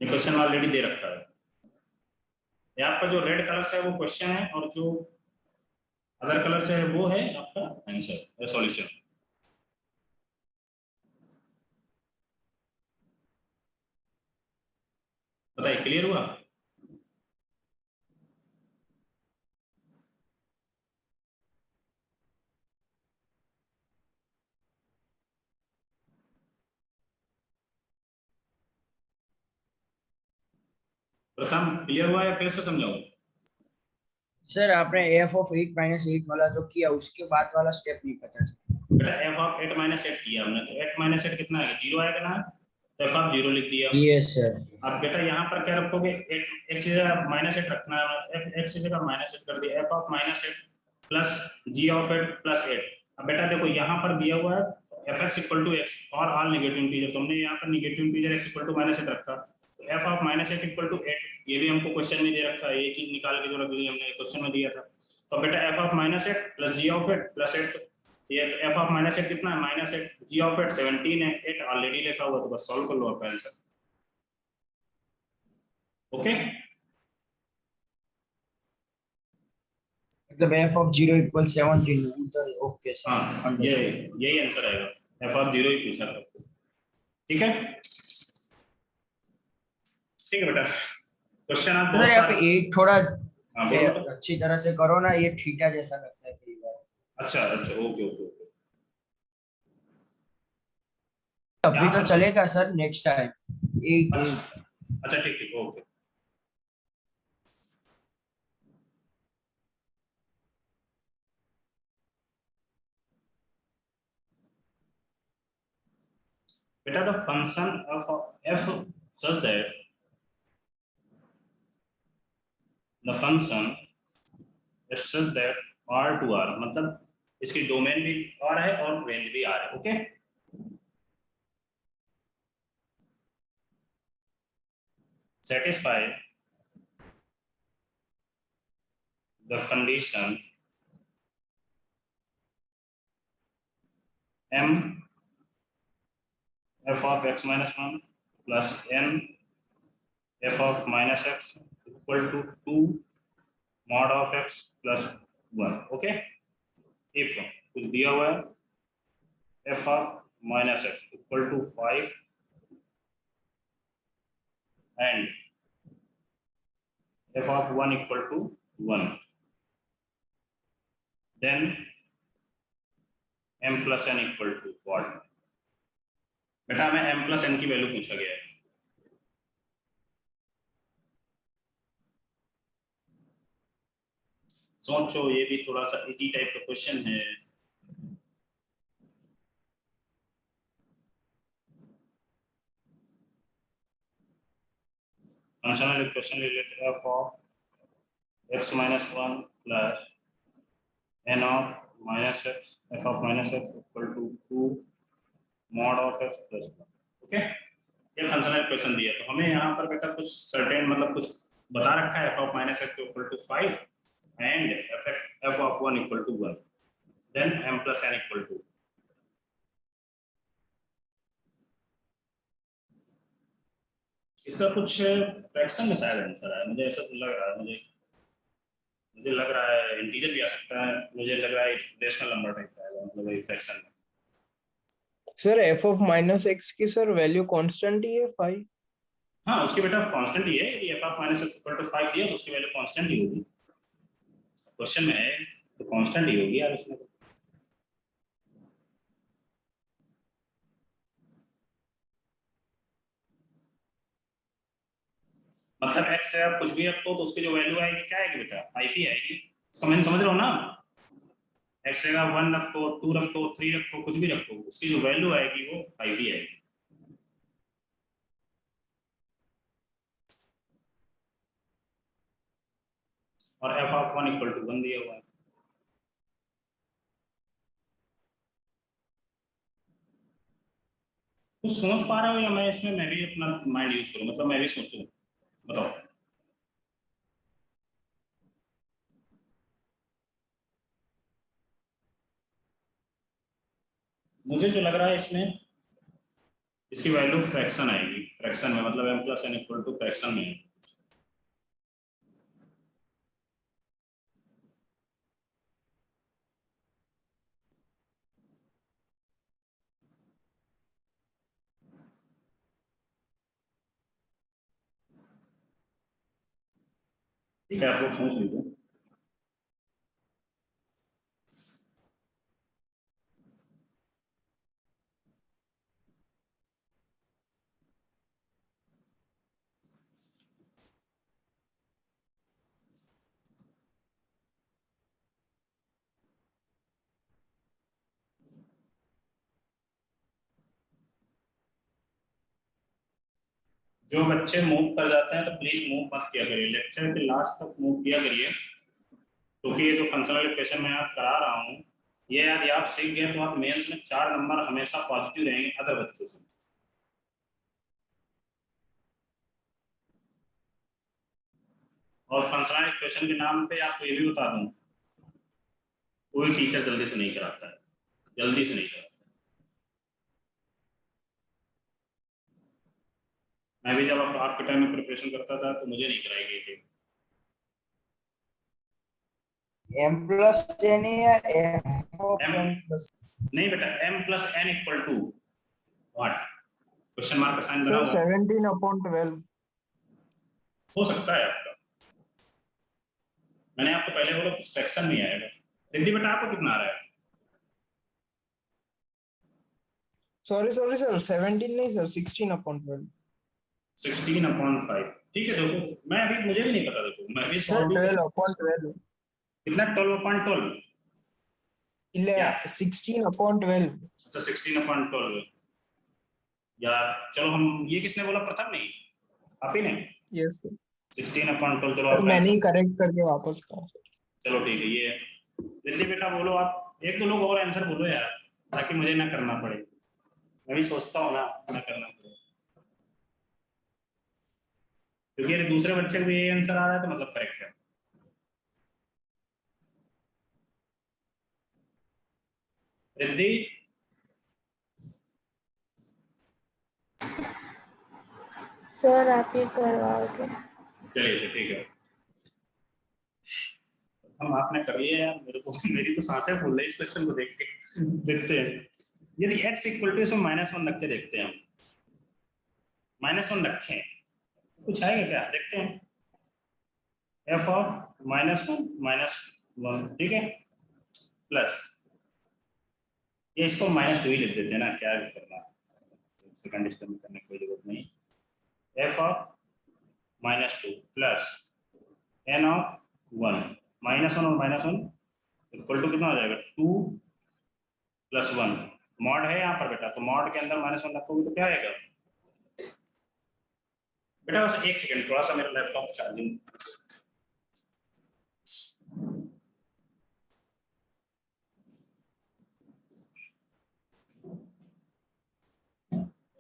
ये क्वेश्चन ऑलरेडी दे रखा है। ये आपका जो रेड कलर से है वो क्वेश्चन है और जो अदर कलर से है वो है आपका आंसर, सॉल्यूशन। बताइए, क्लियर हुआ? प्रथम क्लियर हुआ या फिर से समझाऊं? सर आपने एफ ऑफ 8 माइनस 8 वाला जो किया उसके बाद वाला स्टेप नहीं पता चला। बेटा एफ ऑफ 8 माइनस 8 किया हमने, तो 8 माइनस 8 कितना आएगा? 0 आएगा ना, तो एफ ऑफ 0 लिख दिया। Yes sir. अब बेटा यहाँ पर क्या रखोगे? एक्स की जगह माइनस 8 रखना है, एक्स की जगह माइनस 8 कर दिया, f of minus 8 plus g of 8 plus 8। अब बेटा देखो यहाँ पर दिया हुआ है f x equal to x और ऑल नेगेटिव इंटीजर, तुमने यहाँ पर negative integer x equal to minus 8 रखा, तो f of minus 8 equal to 8, ये भी हमको क्वेश्चन में दे रखा है, ये चीज निकाल के जो रख दी हमने क्वेश्चन में दिया था। तो बेटा f of minus 8 plus g of 8 plus 8, ये एफ ऑफ माइनस 8 कितना है? माइनस 8, जी ऑफ 8 17 है, 8 ऑलरेडी लिखा हुआ, तो बस सॉल्व कर लो आपका आंसर। ओके, मतलब एफ ऑफ 0 इक्वल 17 उधर। ओके हाँ सर, ये यही आंसर आएगा, एफ ऑफ 0 ही पूछा था। ठीक है, ठीक है बेटा, क्वेश्चन आप सर बहुत यहाँ पे सारे। एक थोड़ा हाँ बोलो बेटा। अच्छी तरह से करो ना, ये थीटा जैसा लगता है कई बार। अच्छा अच्छा, ओके ओके ओके। अभी तो यहाँ- चलेगा सर, नेक्स्ट टाइम एक अच्छा ठीक ठीक, okay. Beta, the function of f such that the function is such that r to r, मतलब इसकी डोमेन भी r है और रेंज भी r है। Okay, satisfy the condition m f of x minus 1 plus n f of minus x equal to 2 mod of x plus 1। Okay, if कुछ दिया हुआ है f of minus x equal to 5 and f of 1 equal to 1, then m plus n equal to what? बेटा हमें m plus n की value पूछा गया है। सोचो, ये भी थोड़ा सा इजी टाइप का क्वेश्चन है। Functional equation related f of x minus 1 plus n of minus x f of minus x equal to 2 mod of x plus 1। Okay, ये फंक्शनल इक्वेशन दिया, तो हमें यहाँ पर बेटा कुछ सर्टेन मतलब कुछ बता रखा है, f of minus x equal to 5 and f of 1 equal to 1, then m plus n equal to। इसका कुछ फ्रैक्शन में शायद आंसर है, मुझे ऐसा लग रहा है, मुझे लग रहा है इंटीजर भी आ सकता है, मुझे लग रहा है रेशनल नंबर टाइप का है, मतलब ये फ्रैक्शन में। Sir F of minus x की सर वैल्यू कांस्टेंट ही है 5। हाँ उसकी बेटा कांस्टेंट ही है, यदि f of minus x equal to 5 दिया तो उसकी वैल्यू कांस्टेंट ही होगी, क्वेश्चन में है तो कांस्टेंट ही होगी यार उसमें। मतलब x से आप कुछ भी रखो तो उसकी जो वैल्यू आएगी क्या आएगी बेटा? 5 ही आएगी, इसका मैंने समझ रहा हूँ ना। x से 1 रखो, 2 रखो, 3 रखो, कुछ भी रखो, उसकी जो वैल्यू आएगी वो 5 ही आएगी। और f ऑफ 1 इक्वल टू 1 दिया हुआ है। कुछ सोच पा रहे हो या मैं इसमें मैं भी अपना माइंड यूज करूं, मतलब मैं भी सोचूं? बताओ। मुझे जो लग रहा है इसमें इसकी वैल्यू फ्रैक्शन आएगी, फ्रैक्शन में मतलब m plus n equal to fraction में है। ठीक है, आप लोग सोच लीजिए। जो बच्चे मूव कर जाते हैं तो प्लीज मूव मत किया करिए, लेक्चर के लास्ट तक मूव किया करिए, क्योंकि ये जो फंक्शनल इक्वेशन मैं आप करा रहा हूँ, ये यदि आप सीख गए तो आप मेंस में 4 नंबर हमेशा पॉजिटिव रहेंगे अदर बच्चों से। और फंक्शनल इक्वेशन के नाम पे आपको ये भी बता दूं, कोई टीचर जल्दी से नहीं कराता है, जल्दी से नहीं कराता। मैं भी जब आपके टाइम में प्रिपरेशन करता था तो मुझे नहीं कराई गई थी। m plus n या f of M- n plus नहीं बेटा, m plus n equal to what, question mark का साइन बना सर हुआ 17/12। हो सकता है आपका। मैंने आपको पहले बोला फ्रैक्शन नहीं आएगा। रिद्धि बेटा आपको कितना आ रहा है? सॉरी सर 17 नहीं सर 16/12। 16/5। ठीक है, देखो मैं अभी मुझे भी नहीं पता, देखो मैं भी सर 12/12। कितना 12/12? 16/12। अच्छा 16/12 यार, चलो हम, ये किसने बोला? प्रथम नहीं, आप ही ने। Yes sir. 16/12 चलो सर आप मैंने ही करेक्ट करके वापस कहा। चलो ठीक है, ये रिद्धि बेटा बोलो आप, एक दो लोग और आंसर बोलो यार, ताकि मुझे ना करना पड़े। मैं भी सोचता हूँ ना करना पड़े, क्योंकि यदि दूसरे बच्चे को ये आंसर आ रहा है तो मतलब करेक्ट है। रिद्धि सर आप ही करवाओगे? चलिए ठीक है, हम आपने कर लिया यार, मेरे को मेरी तो सांसें फूल रही इस क्वेश्चन को देख के। देखते हैं, यदि x इक्वल टू इसमें -1 रख के देखते हैं हम, -1 रखें कुछ आएगा क्या, देखते हैं। f ऑफ -1, ठीक है, प्लस ये इसको -2 ही लिख देते हैं ना, क्या करना, सेकंड स्टेप में करने की कोई जरूरत नहीं। f of -2 plus n of 1, -1 और -1 इक्वल टू कितना हो जाएगा, 2 + 1। मॉड है यहाँ पर बेटा, तो मॉड के अंदर -1 रखोगे तो क्या आएगा बेटा? बस एक सेकंड, थोड़ा सा मेरा लैपटॉप चार्जिंग।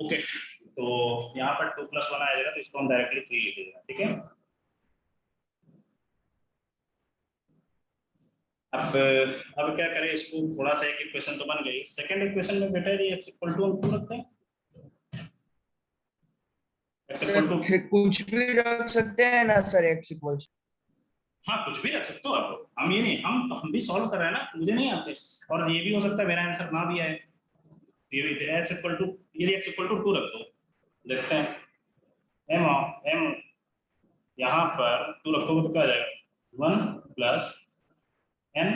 ओके, तो यहाँ पर 2 + 1 आ जाएगा, तो इसको हम डायरेक्टली 3 लिख देंगे, ठीक है। अब क्या करें, इसको थोड़ा सा, एक इक्वेशन तो बन गई। सेकंड इक्वेशन में बेटा ये x इक्वल टू 2 रखते हैं, x इक्वल टू, फिर कुछ भी रख सकते हैं ना सर x इक्वल्स। हाँ कुछ भी रख सकते हो आप, हम ये नहीं, हम भी सॉल्व कर रहे हैं ना, मुझे नहीं आते, और ये भी हो सकता है मेरा आंसर ना भी आए। ये x इक्वल टू, यदि x इक्वल टू 2 रख दो, देखते हैं m यहाँ पर 2 रखोगे तो क्या आ जाएगा, 1 + n,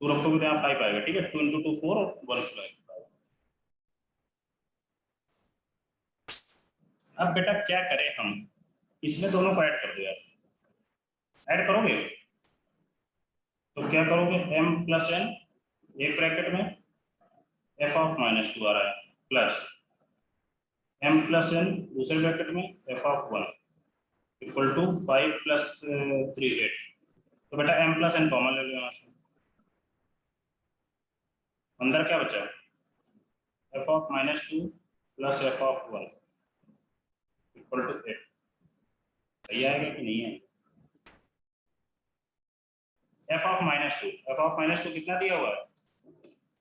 टू रखोगे तो यहाँ 5 आएगा, ठीक है, 2 × 2 4 और 1 + 5। अब बेटा क्या करें हम, इसमें दोनों को ऐड कर दो यार, ऐड करोगे तो क्या करोगे, m + n एक ब्रैकेट में f ऑफ -2 आ रहा है, प्लस m + n दूसरे ब्रैकेट में f ऑफ 1 इक्वल टू 5 + 3 8। तो बेटा m + n कॉमन ले लो यहाँ से, अंदर क्या बचा, f of -2 + f of 1 equal to 8। सही आएगा कि नहीं है? f ऑफ -2 कितना दिया हुआ है,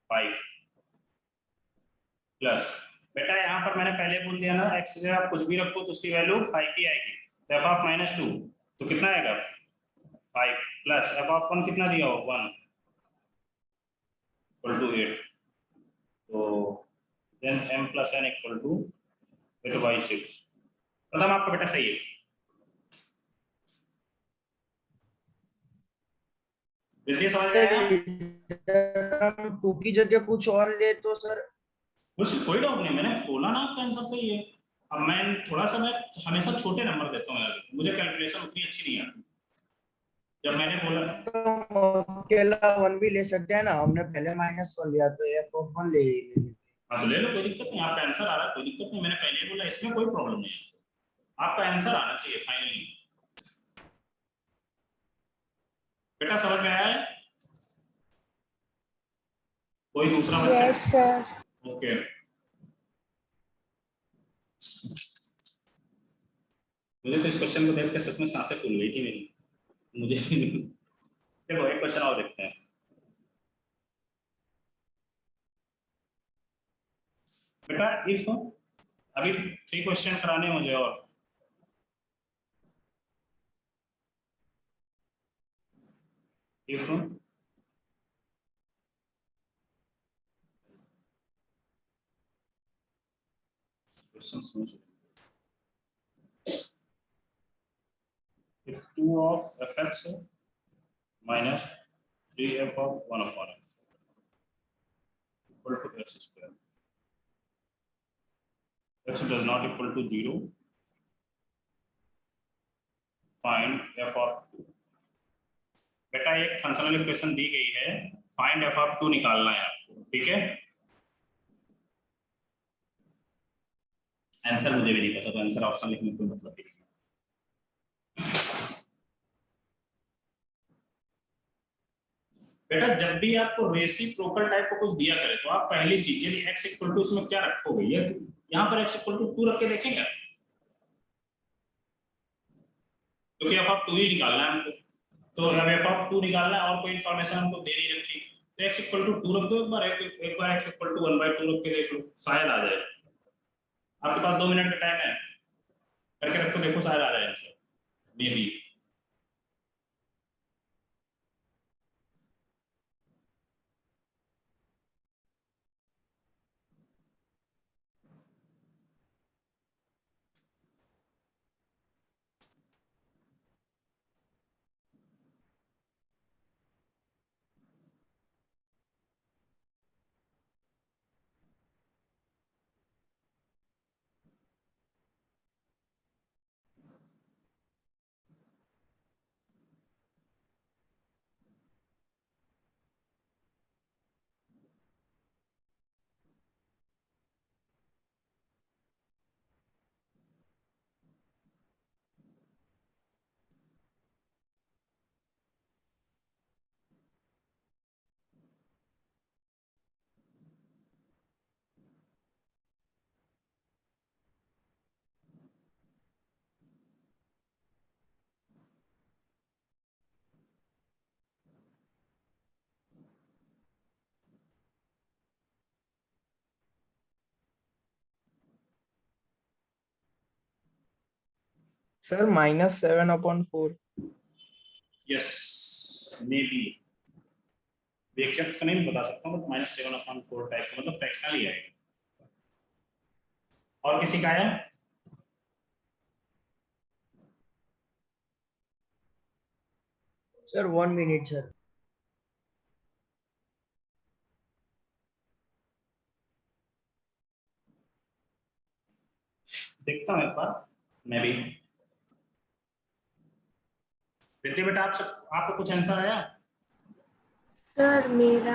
5 प्लस, बेटा यहाँ पर मैंने पहले बोल दिया ना, x से आप कुछ भी रखो तो उसकी वैल्यू 5 ही आएगी। तो f ऑफ -2 तो कितना आएगा, 5 प्लस f ऑफ 1 कितना दिया हो, 1 इक्वल टू 8। तो then m + n equal to ये तो बाई 6। प्रथम आपका बेटा सही है। विद्या समझ में आया? टू की जगह कुछ और ले तो सर कुछ कोई डाउट नहीं, मैंने बोला ना आपका आंसर सही है। अब मैं थोड़ा सा, मैं हमेशा छोटे नंबर देता हूँ यार, मुझे कैलकुलेशन उतनी अच्छी नहीं आती। जब मैंने बोला तो अकेला वन भी ले सकते हैं ना, हमने पहले -1 लिया तो f(1) ले लेंगे। हाँ तो ले लो, कोई दिक्कत नहीं, आपका आंसर आ रहा है, कोई दिक्कत नहीं, मैंने पहले ही बोला इसमें कोई प्रॉब्लम नहीं है, आपका आंसर आना चाहिए फाइनली। बेटा समझ में आया है? कोई दूसरा बच्चा? Yes sir. ओके। मुझे तो इस क्वेश्चन को देख के सच में सांसें फूल गई थी मेरी, मुझे चलो एक क्वेश्चन और देखते हैं। बेटा इफ, अभी 3 क्वेश्चन कराने हैं मुझे, और if question soon, if 2 of fx minus 3f of 1 upon x equal to x square, x does not equal to 0, find f of 2। बेटा एक फंक्शनल इक्वेशन दी गई है, फाइंड f of 2 निकालना है आपको, ठीक है? आंसर मुझे भी नहीं पता, तो आंसर ऑप्शन लिखने का मतलब नहीं। बेटा जब भी आपको रेसिप्रोकल टाइप का कुछ दिया करे तो आप पहली चीज, यदि x इक्वल टू इसमें क्या रखोगे, ये यहाँ पर x इक्वल टू 2 रख के देखेंगे, क्योंकि f ऑफ 2 ही निकालना है हमको, तो अब f ऑफ 2 निकालना है और कोई इंफॉर्मेशन हमको दे नहीं रखी, तो x इक्वल टू 2 रख दो, एक बार x इक्वल टू 1/2 रख के देख लो, शायद आ जाए। आपके पास 2 मिनट का टाइम है, करके रखो, देखो शायद आ जाए answer, may be. Sir -7/4। Yes, may be, exact तो नहीं बता सकता, बट -7/4 टाइप का, मतलब फ्रैक्शनल ही आएगा। और किसी का आया? Sir 1 minute sir. देखता हूँ एक बार, मैं भी। विद्या बेटा आपको कुछ आंसर आया? सर मेरा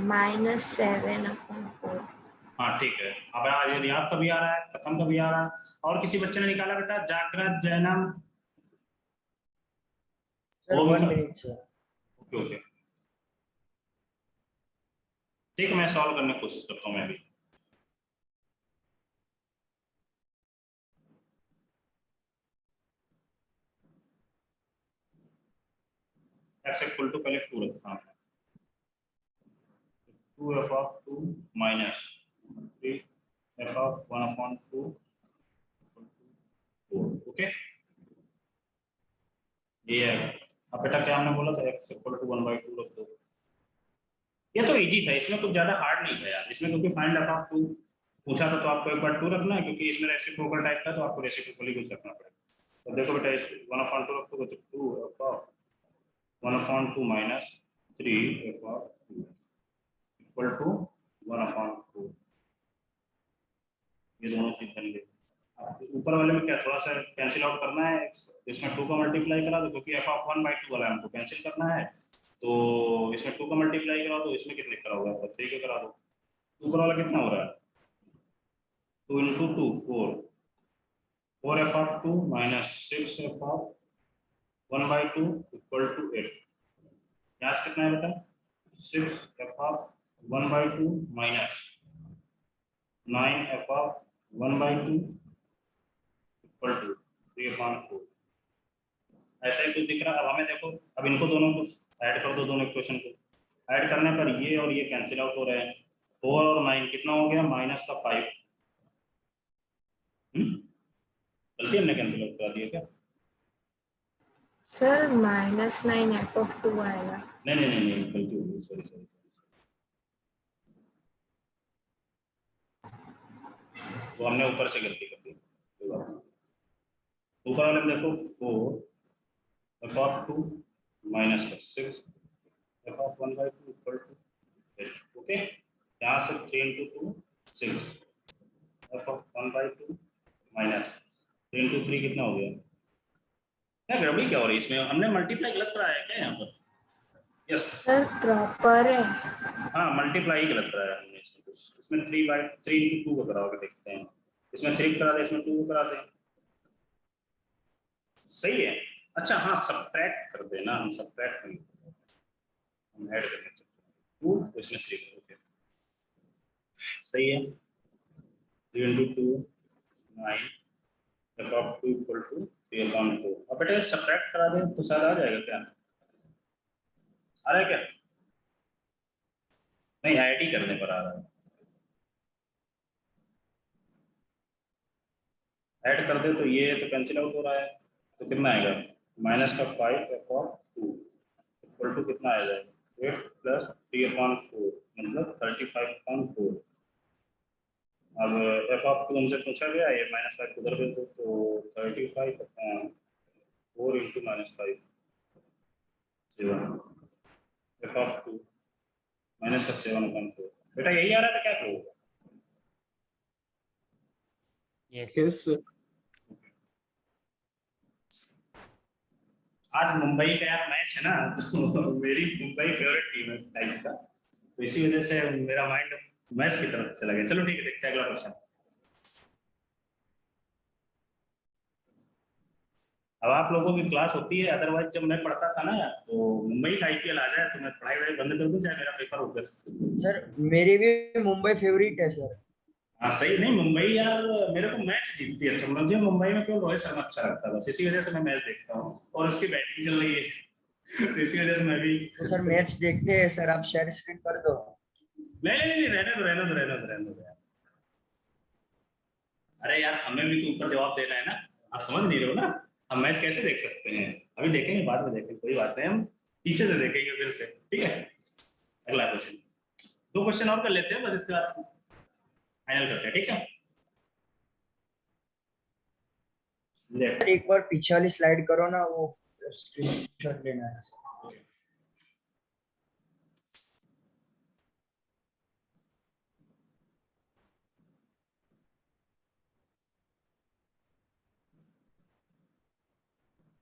-7/4। हाँ ठीक है, अब आज यदि आपका भी आ रहा है, प्रथम का भी आ रहा है, और किसी बच्चे ने निकाला बेटा? जागृत, जैनम, सर ओम 1 का? Minute sir. ओके ओके, ठीक है, मैं सॉल्व करने की कोशिश करता हूँ मैं भी। x इक्वल टू पहले 2 रखता हूँ, 2f of 2 minus 3f of 1/2 okay, ये है। अब बेटा क्या हमने बोला था, x इक्वल टू 1/2 रख दो। ये तो इजी था, इसमें कुछ ज्यादा हार्ड नहीं था यार, इसमें क्योंकि फाइंड f of 2 पूछा था तो आपको एक बार 2 रखना है, क्योंकि इसमें रेसिप्रोकल टाइप का, तो आपको रेसिप्रोकली कुछ रखना पड़ेगा। तो देखो बेटा, इस 1/2 रखोगे तो 2 f 1/2 minus 3 f equal to 1/4। ये दोनों चीज बन गई। ऊपर वाले में क्या थोड़ा सा कैंसिल आउट करना है, इसमें 2 का मल्टीप्लाई करा दो, क्योंकि एफ ऑफ 1/2 वाला हमको कैंसिल करना है, तो इसमें 2 का मल्टीप्लाई करा दो, इसमें कितने कराओगे आप? 3 के करा दो। ऊपर वाला कितना हो रहा है? 2 × 2 4 4 f of 2 minus 6 f of 1/2 equal to 8। यहाँ से कितना है बेटा? 6 f of 1/2 minus 9 f of 1/2 equal to 3/4। ऐसा ही कुछ दिख रहा है। अब हमें देखो, अब इनको दोनों को ऐड कर दो, दोनों इक्वेशन को ऐड करने पर ये और ये कैंसिल आउट हो रहे हैं। 4 और 9 कितना हो गया? माइनस का 5। गलती हमने कैंसिल आउट करा दिया क्या? सर -9 f(2) आएगा। नहीं नहीं नहीं नहीं, गलती हो गई, सॉरी सॉरी सॉरी। वो हमने ऊपर से गलती कर दी, कोई बात नहीं। ऊपर वाले में देखो 4 एफ ऑफ 2 माइनस का 6 f of 1/2 equal to 8। Okay, यहाँ से 3 × 2 6 एफ ऑफ 1/2 माइनस 3 × 3 कितना हो गया? क्या गड़बड़ी क्या हो रही है इसमें? हमने मल्टीप्लाई गलत कराया है क्या यहाँ पर? यस सर प्रॉपर है। हाँ, मल्टीप्लाई ही गलत कराया हमने इसमें कुछ। इसमें 3 × 2 को कराओगे, देखते हैं। इसमें 3 करा दे, इसमें 2 को करा दे, सही है। अच्छा हाँ, सब्ट्रैक्ट कर देना, हम सब्ट्रैक्ट नहीं, हम ऐड करने सकते हैं 2, तो इसमें 3 करोगे, सही है। 3 × 2 9 एफ ऑफ 2 इक्वल टू 3/4। अब बेटा सब्ट्रैक्ट करा दे तो शायद आ जाएगा क्या? आ रहा है क्या? नहीं, ऐड ही करने पर आ रहा है। ऐड कर दे तो ये तो कैंसिल आउट हो रहा है, तो कितना आएगा? माइनस का 5 एफ ऑफ 2 इक्वल टू कितना आ जाएगा? 8 + 3/4 मतलब 35/4। अब एफ ऑफ 2 हमसे पूछा गया, ये -5 उधर दे दो, तो 35/4 × -5 7 एफ ऑफ 2 माइनस का 7/4। बेटा यही आ रहा था क्या करो? यस। आज मुंबई का यार मैच है ना, तो मेरी मुंबई फेवरेट टीम है टाइप का, तो इसी वजह से मेरा माइंड मैच की तरफ चला गया। चलो ठीक है, देखते हैं अगला क्वेश्चन। अब आप लोगों की क्लास होती है, अदरवाइज जब मैं पढ़ता था ना, तो मुंबई का आईपीएल आ जाए तो मैं पढ़ाई वढ़ाई बंद कर दूं, चाहे मेरा पेपर हो गया। सर मेरी भी मुंबई फेवरेट है सर। हाँ सही, नहीं मुंबई यार मेरे को मैच जीतती है। अच्छा, मुझे मुंबई में क्यों रोहित शर्मा अच्छा लगता है, बस इसी वजह से मैं मैच देखता हूँ, और उसकी बैटिंग चल रही है तो इसी वजह से मैं भी। तो सर मैच देखते हैं सर, आप शेयर स्क्रीन कर दो। नहीं नहीं नहीं, रहने दो रहने दो रहने दो रहने दो यार। अरे यार, हमें भी तो ऊपर जवाब देना है ना, आप समझ नहीं रहे हो ना। हम मैच कैसे देख सकते हैं? अभी देखेंगे, बाद में देखेंगे, कोई बात नहीं, हम पीछे से देखेंगे फिर से, ठीक है। अगला क्वेश्चन, 2 क्वेश्चन और कर लेते हैं, बस इसके बाद फाइनल करते हैं, ठीक है। सर एक बार पीछे वाली स्लाइड करो ना, वो स्क्रीनशॉट लेना है सर।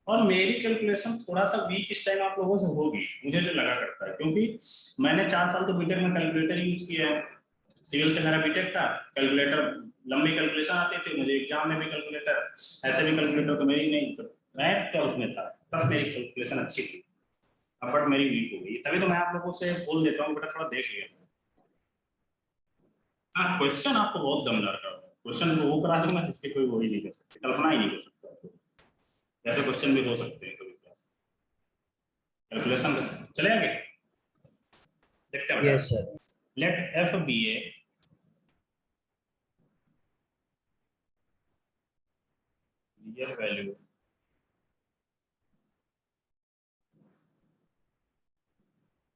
और मेरी कैलकुलेशन थोड़ा सा वीक इस टाइम आप लोगों से होगी, मुझे जो लगा करता है, क्योंकि मैंने 4 साल तो बीटेक में कैलकुलेटर यूज किया है। सिविल से मेरा बीटेक था, कैलकुलेटर लंबी कैलकुलेशन आती थी मुझे, एग्जाम में भी कैलकुलेटर, ऐसे भी कैलकुलेटर तो मेरी नहीं, तो मैथ का उसमें था, तब मेरी कैलकुलेशन अच्छी थी। अब बट मेरी वीक हो गई, तभी तो मैं आप लोगों से बोल देता हूँ बेटा थोड़ा देख लिया। हाँ, क्वेश्चन आपको बहुत दमदार का होगा, क्वेश्चन वो करा दूंगा जिसके कोई वो ही नहीं कर सकते, कल्पना ही नहीं कर सकता। ऐसे क्वेश्चन भी हो सकते हैं कभी क्लास कैलकुलेशन। चले आगे, देखते हैं। Yes sir. Let f be a real value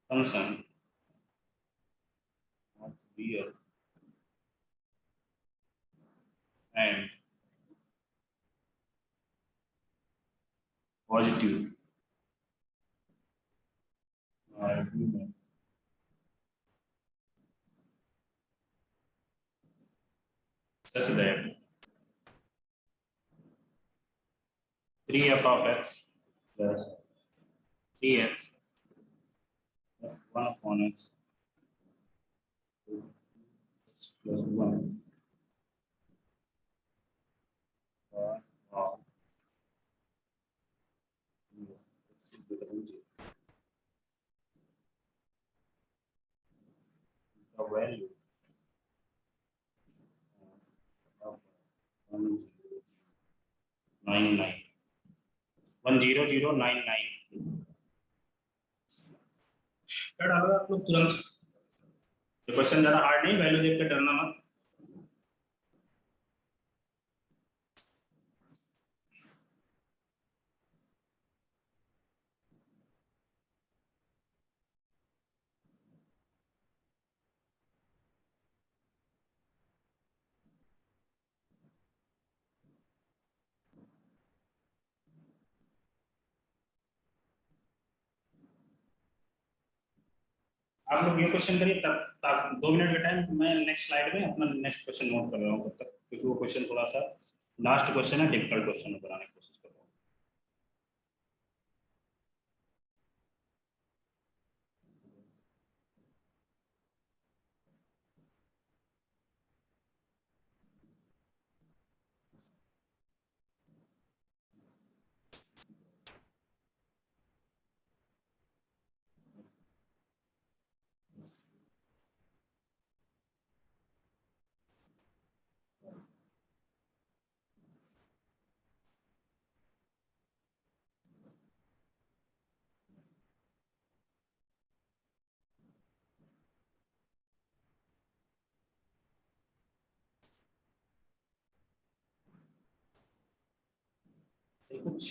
function of real and positive argument such that 3f of x plus 3x 1 upon x plus 1 or x is equal to 0. The value of 10099 10099 क्या डालो आप लोग तुरंत, ये question ज्यादा hard नहीं, value देख के डरना मत। आप लोग ये क्वेश्चन करिए, तब 2 मिनट का टाइम, मैं नेक्स्ट स्लाइड में अपना नेक्स्ट क्वेश्चन नोट कर रहा हूँ तब तक, क्योंकि वो क्वेश्चन थोड़ा सा लास्ट क्वेश्चन है, डिफिकल्ट क्वेश्चन बनाने की कोशिश कर रहा हूँ। कुछ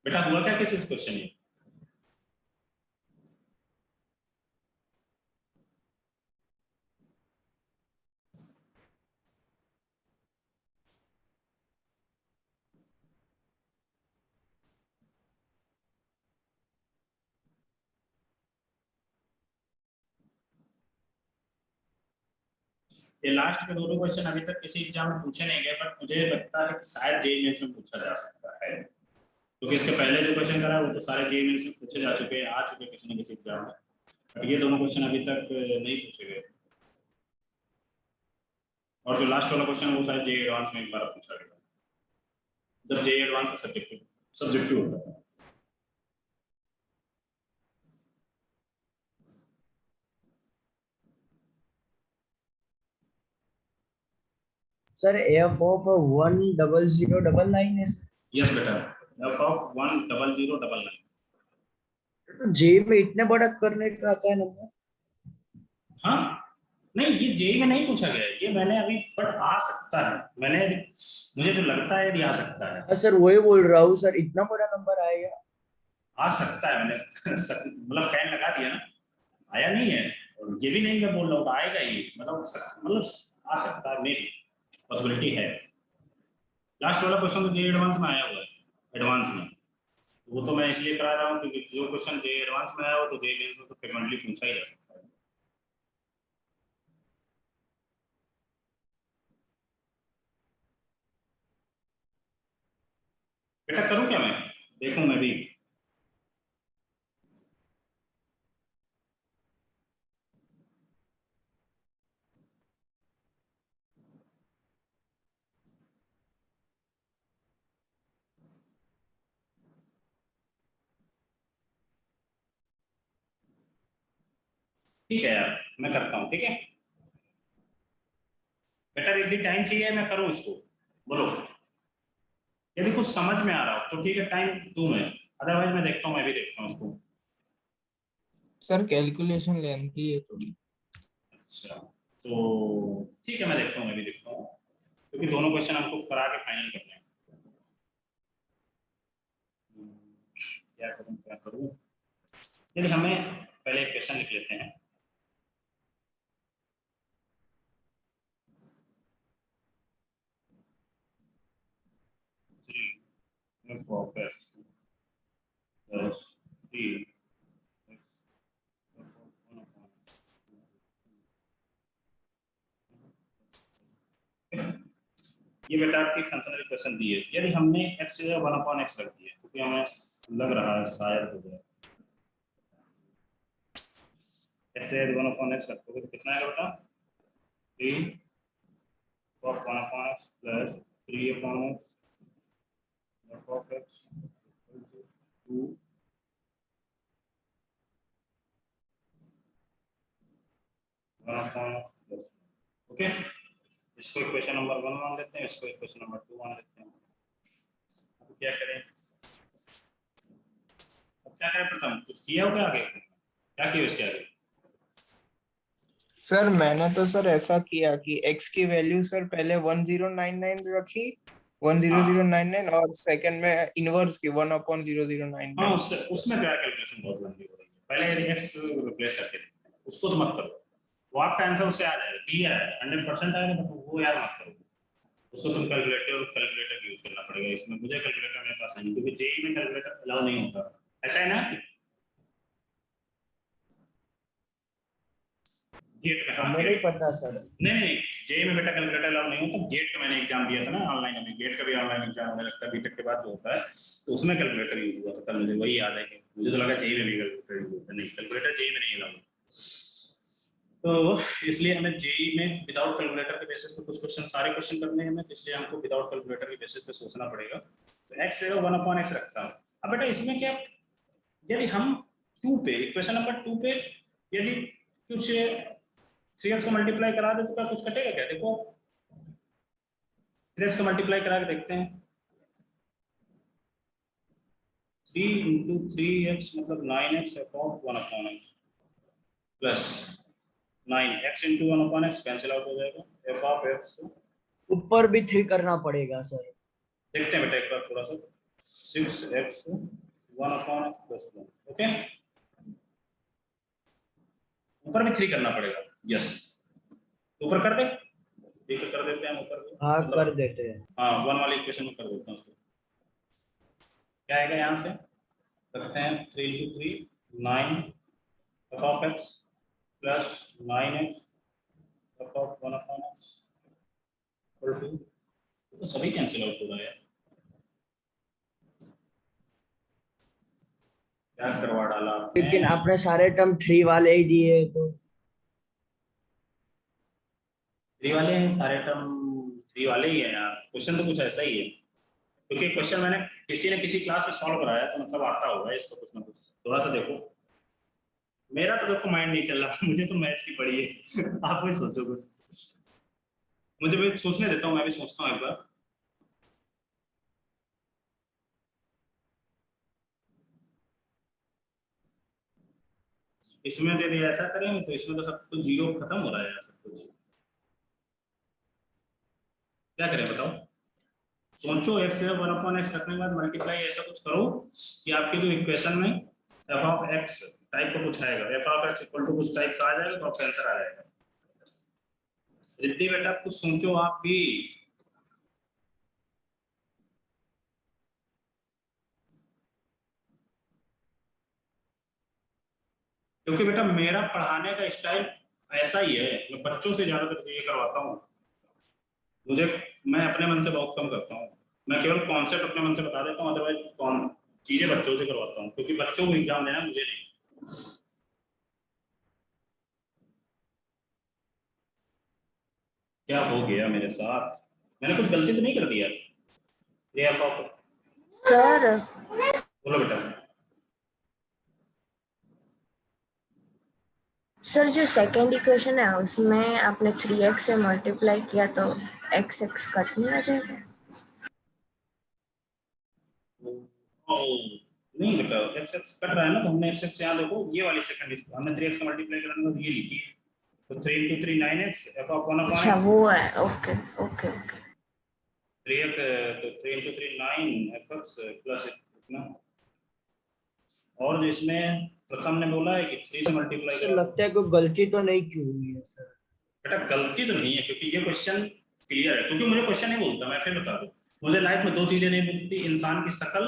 बेटा हुआ क्या किस क्वेश्चन में? ये लास्ट के दोनों क्वेश्चन अभी तक किसी एग्जाम में पूछे नहीं गए, बट मुझे लगता है कि शायद जेईई मेंस में पूछा जा सकता है, क्योंकि इसके पहले जो क्वेश्चन करा वो तो सारे जेईई मेंस में पूछे जा चुके हैं, आ चुके किसी न किसी एग्जाम में, बट ये दोनों क्वेश्चन अभी तक नहीं पूछे गए। और जो लास्ट वाला क्वेश्चन वो शायद जेईई एडवांस में एक बार पूछा गया, जब जेईई एडवांस का सब्जेक्टिव होता था। सर f of 10099 है sir? यस बेटा, f of 10099। तो जे में इतने बड़ा करने का आता है नंबर? हाँ नहीं, ये जेईई में नहीं पूछा गया है, ये मैंने अभी, बट आ सकता है, मुझे जो लगता है यदि आ सकता है। हाँ सर वही बोल रहा हूँ सर, इतना बड़ा नंबर आएगा? आ सकता है, मैंने मतलब फैन लगा दिया ना, आया नहीं है, और ये भी नहीं मैं बोल रहा हूँ आएगा ही, मतलब आ सकता है, मेरी पॉसिबिलिटी है। लास्ट वाला क्वेश्चन तो जेईई एडवांस में आया हुआ है, एडवांस में, वो तो मैं इसलिए करा रहा हूँ क्योंकि जो क्वेश्चन जेईई एडवांस में आया हो तो जेईई मेंस में तो फ्रीक्वेंटली पूछा ही जा सकता है। बेटा करूँ क्या, मैं देखूं मैं भी? ठीक है यार, मैं करता हूँ, ठीक है बेटा, यदि टाइम चाहिए मैं करूँ इसको, बोलो। यदि कुछ समझ में आ रहा हो तो ठीक है, टाइम दूं मैं, अदरवाइज मैं देखता हूँ, मैं भी देखता हूँ उसको। सर कैलकुलेशन लेंथी है थोड़ी। अच्छा, तो ठीक है, मैं देखता हूँ, मैं भी देखता हूँ, क्योंकि दोनों क्वेश्चन हमको करा के फाइनल करने हैं। क्या करूँ, यदि हमें पहले एक क्वेश्चन लिख लेते हैं। f of x plus 3x ये बेटा आपकी फंक्शनल इक्वेशन दी है। यदि हमने x से 1/x रख दिया, क्योंकि हमें लग रहा है शायद हो गया, x से 1/x रखोगे तो कितना आएगा बेटा, 3 of 1/x plus 3/x of x 2 1/x plus, okay. इसको इक्वेशन नंबर 1 मान लेते हैं, इसको इक्वेशन नंबर 2 मान लेते हैं। अब क्या करें, प्रथम कुछ किया हो क्या आगे, क्या किया इसके आगे? सर मैंने तो सर ऐसा किया कि x की वैल्यू सर पहले 1099 रखी, 10099, और सेकंड में इनवर्स की 1/0099। हाँ, उसमें क्या कैलकुलेशन बहुत लंबी हो रही है, पहले यदि x रिप्लेस करके देखते हैं, उसको तो मत करो, वो आपका आंसर उससे आ जाएगा, क्लियर है, 100% आएगा, तो वो यार मत करो, उसको तुम कैलकुलेटर यूज करना पड़ेगा। इसमें मुझे कैलकुलेटर मेरे पास नहीं, क्योंकि जेईई में कैलकुलेटर अलाउ नहीं होता, ऐसा है ना, गेट में। हाँ, हमें नहीं पता सर। नहीं, जेईई में बेटा कैलकुलेटर अलाउ नहीं होता, गेट का मैंने एग्जाम दिया था ना ऑनलाइन, अभी गेट का भी ऑनलाइन एग्जाम होने लगता है बीटेक के बाद जो होता है, तो उसमें कैलकुलेटर यूज हुआ था, तब मुझे वही याद है कि मुझे तो लगा जेईई में भी कैलकुलेटर यूज होता है, नहीं, कैलकुलेटर जेईई में नहीं अलाउ। तो इसलिए हमें जेईई में विदाउट कैलकुलेटर के बेसिस पे कुछ क्वेश्चन, सारे क्वेश्चन करने हैं हमें, तो इसलिए हमको विदाउट कैलकुलेटर के बेसिस पे सोचना पड़ेगा। तो x से 1/x रखता हूँ। अब बेटा इसमें क्या, यदि हम 2 पे, इक्वेशन नंबर 2 पे यदि कुछ 3x को मल्टीप्लाई करा दे तो क्या कुछ कटेगा क्या, देखो 3x को मल्टीप्लाई करा के देखते हैं, 3 into 3x मतलब 9x upon 1/x plus 9x into 1/x cancel out हो जाएगा, f of x ऊपर भी 3 करना पड़ेगा सर। देखते हैं बेटा एक बार थोड़ा सा, 6x 1/x प्लस 1, ओके, ऊपर भी 3 करना पड़ेगा, यस, ऊपर कर दे, ठीक है कर देते हैं ऊपर भी, हाँ मतलब कर देते हैं। हाँ 1 वाली इक्वेशन में कर देते हैं उसको, क्या आएगा यहाँ से रखते हैं, 3 into 3 9 f of x plus 9x f of 1/x equal to, तो सभी कैंसिल आउट हो रहा है यार, क्या करवा डाला आपने? लेकिन आपने सारे टर्म 3 वाले ही दिए तो 3 वाले हैं सारे टर्म, 3 वाले ही है यार, क्वेश्चन तो कुछ ऐसा ही है, क्योंकि क्वेश्चन मैंने किसी न किसी क्लास में सॉल्व कराया, तो मतलब आता होगा इसको कुछ ना कुछ, थोड़ा सा देखो, मेरा तो देखो माइंड नहीं चल रहा मुझे तो मैथ की पड़ी है आप भी सोचो कुछ, मुझे भी सोचने देता हूँ, मैं भी सोचता हूँ एक बार। इसमें यदि ऐसा करेंगे तो इसमें तो सब कुछ जीरो खत्म हो रहा है यार, सब कुछ, क्या करें बताओ, सोचो, x से 1/x रखने के बाद मल्टीप्लाई ऐसा कुछ करो कि आपकी जो इक्वेशन में f of x टाइप का कुछ आएगा, f of x equal to कुछ टाइप का आ जाएगा, तो आपका आंसर आ जाएगा। रिद्धि बेटा कुछ सोचो आप भी, क्योंकि बेटा मेरा पढ़ाने का स्टाइल ऐसा ही है, मैं बच्चों से ज्यादातर ये करवाता हूँ, मुझे, मैं अपने मन से बहुत कम करता हूँ, मैं केवल कॉन्सेप्ट अपने मन से बता देता हूँ, अदरवाइज कौन चीजें बच्चों से करवाता हूँ, क्योंकि बच्चों को एग्जाम देना मुझे नहीं। क्या हो गया मेरे साथ, मैंने कुछ गलती तो नहीं कर दी यार, ये आप सर बोलो बेटा। सर जो सेकंड इक्वेशन है उसमें आपने 3x से मल्टीप्लाई किया तो x x कट नहीं आ जाएगा? नहीं बेटा, एक्स एक्स कट रहा है ना, तो हमने एक्स एक्स यहाँ देखो ये वाली सेकंड हमने 3x का मल्टीप्लाई करने को ये लिखी है, तो 3 into 3 9x f of 1 upon अच्छा x, वो है, ओके ओके ओके। 3x तो 3 into 3 9 fx प्लस इतना, और जो इसमें प्रथम ने बोला है कि 3 से मल्टीप्लाई सर करो। लगता है कोई गलती तो नहीं की हुई है सर। बेटा गलती तो नहीं है, क्योंकि ये क्वेश्चन क्लियर है, क्योंकि मुझे क्वेश्चन नहीं बोलता, मैं फिर बता दूं, मुझे लाइफ में दो चीजें नहीं बोलती, इंसान की शक्ल,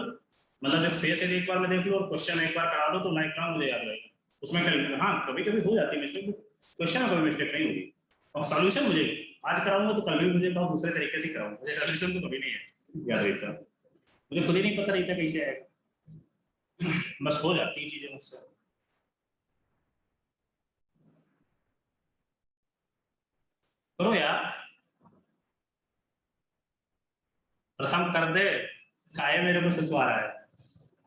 मतलब जो फेस है एक बार मैं देख लूं, और क्वेश्चन एक बार करा दो तो लाइफ टाइम मुझे याद रहेगा। उसमें हाँ कभी कभी हो जाती है मिस्टेक, क्वेश्चन में कोई मिस्टेक नहीं होगी, और सॉल्यूशन मुझे आज कराऊंगा तो कल भी मुझे बहुत दूसरे तरीके से कराऊंगा, मुझे सॉल्यूशन तो कभी नहीं है याद रहता, मुझे खुद ही नहीं पता रहता कैसे आएगा, बस हो जाती है चीजें मुझसे। करो यार, प्रथम कर दे, काय मेरे को सोचवा रहा है,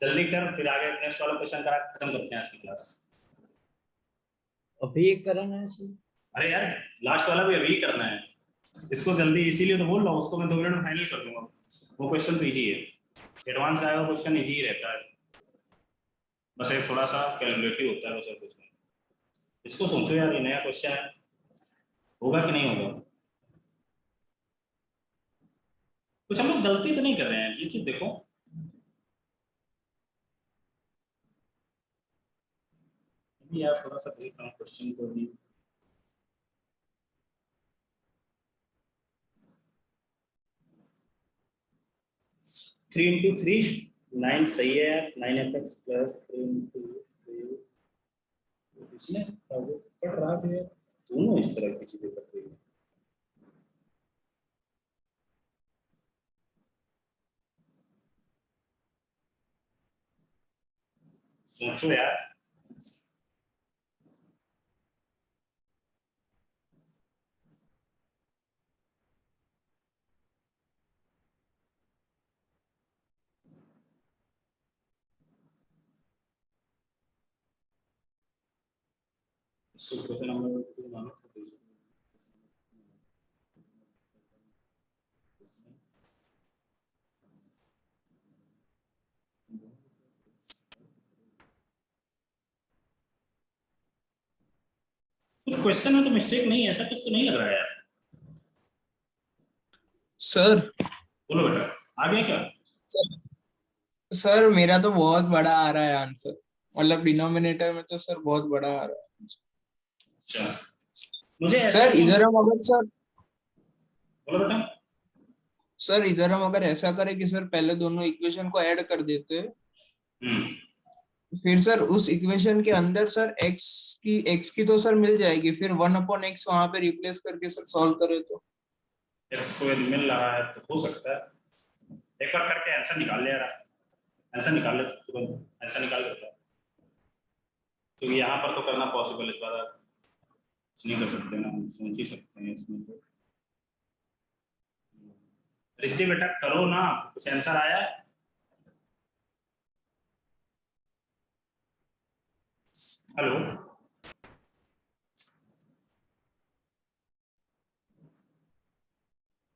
जल्दी कर, फिर आगे नेक्स्ट वाला क्वेश्चन करा खत्म करते हैं आज की क्लास। अभी एक करना है सर। अरे यार लास्ट वाला भी अभी ही करना है, इसको जल्दी, इसीलिए तो बोल रहा हूँ, उसको मैं 2 मिनट में फाइनल कर दूंगा, वो क्वेश्चन तो इजी है, एडवांस का क्वेश्चन इजी ही रहता है, बस एक थोड़ा सा कैलकुलेटिव होता है, बस कुछ नहीं। इसको सोचो यार, ये नया क्वेश्चन है, होगा कि नहीं होगा, कुछ हम लोग गलती तो नहीं कर रहे हैं, ये चीज देखो, यार थोड़ा सा देख रहा हूँ क्वेश्चन को भी, थ्री इंटू थ्री 9 सही है, 9fx प्लस 3 इंटू 3, इसमें कट रहा है, दोनों इस तरह की चीजें कट रही है। सोचो यार, इसको क्वेश्चन नंबर 2 मानो तो कुछ क्वेश्चन में तो मिस्टेक नहीं है, ऐसा कुछ तो नहीं लग रहा है यार। सर बोलो बेटा, आ गया क्या? सर मेरा तो बहुत बड़ा आ रहा है आंसर, मतलब डिनोमिनेटर में तो सर बहुत बड़ा आ रहा है। अच्छा मुझे ऐसा सर इधर हम अगर सर बोलो बेटा, सर इधर हम अगर ऐसा करें कि सर पहले दोनों इक्वेशन को ऐड कर देते, फिर सर उस इक्वेशन के अंदर सर x की तो सर मिल जाएगी, फिर 1/x वहां पे रिप्लेस करके सर सॉल्व करें तो एक्स को यदि मिल रहा है तो हो सकता है, एक बार करके आंसर निकाल ले यार, आंसर निकाल ले तुरंत, आंसर निकाल लेता है, तो यहाँ पर तो करना पॉसिबल है, इस बार कुछ नहीं कर सकते ना, हम सोच ही सकते हैं इसमें तो। रिद्धि बेटा करो ना, कुछ आंसर आया है? हेलो,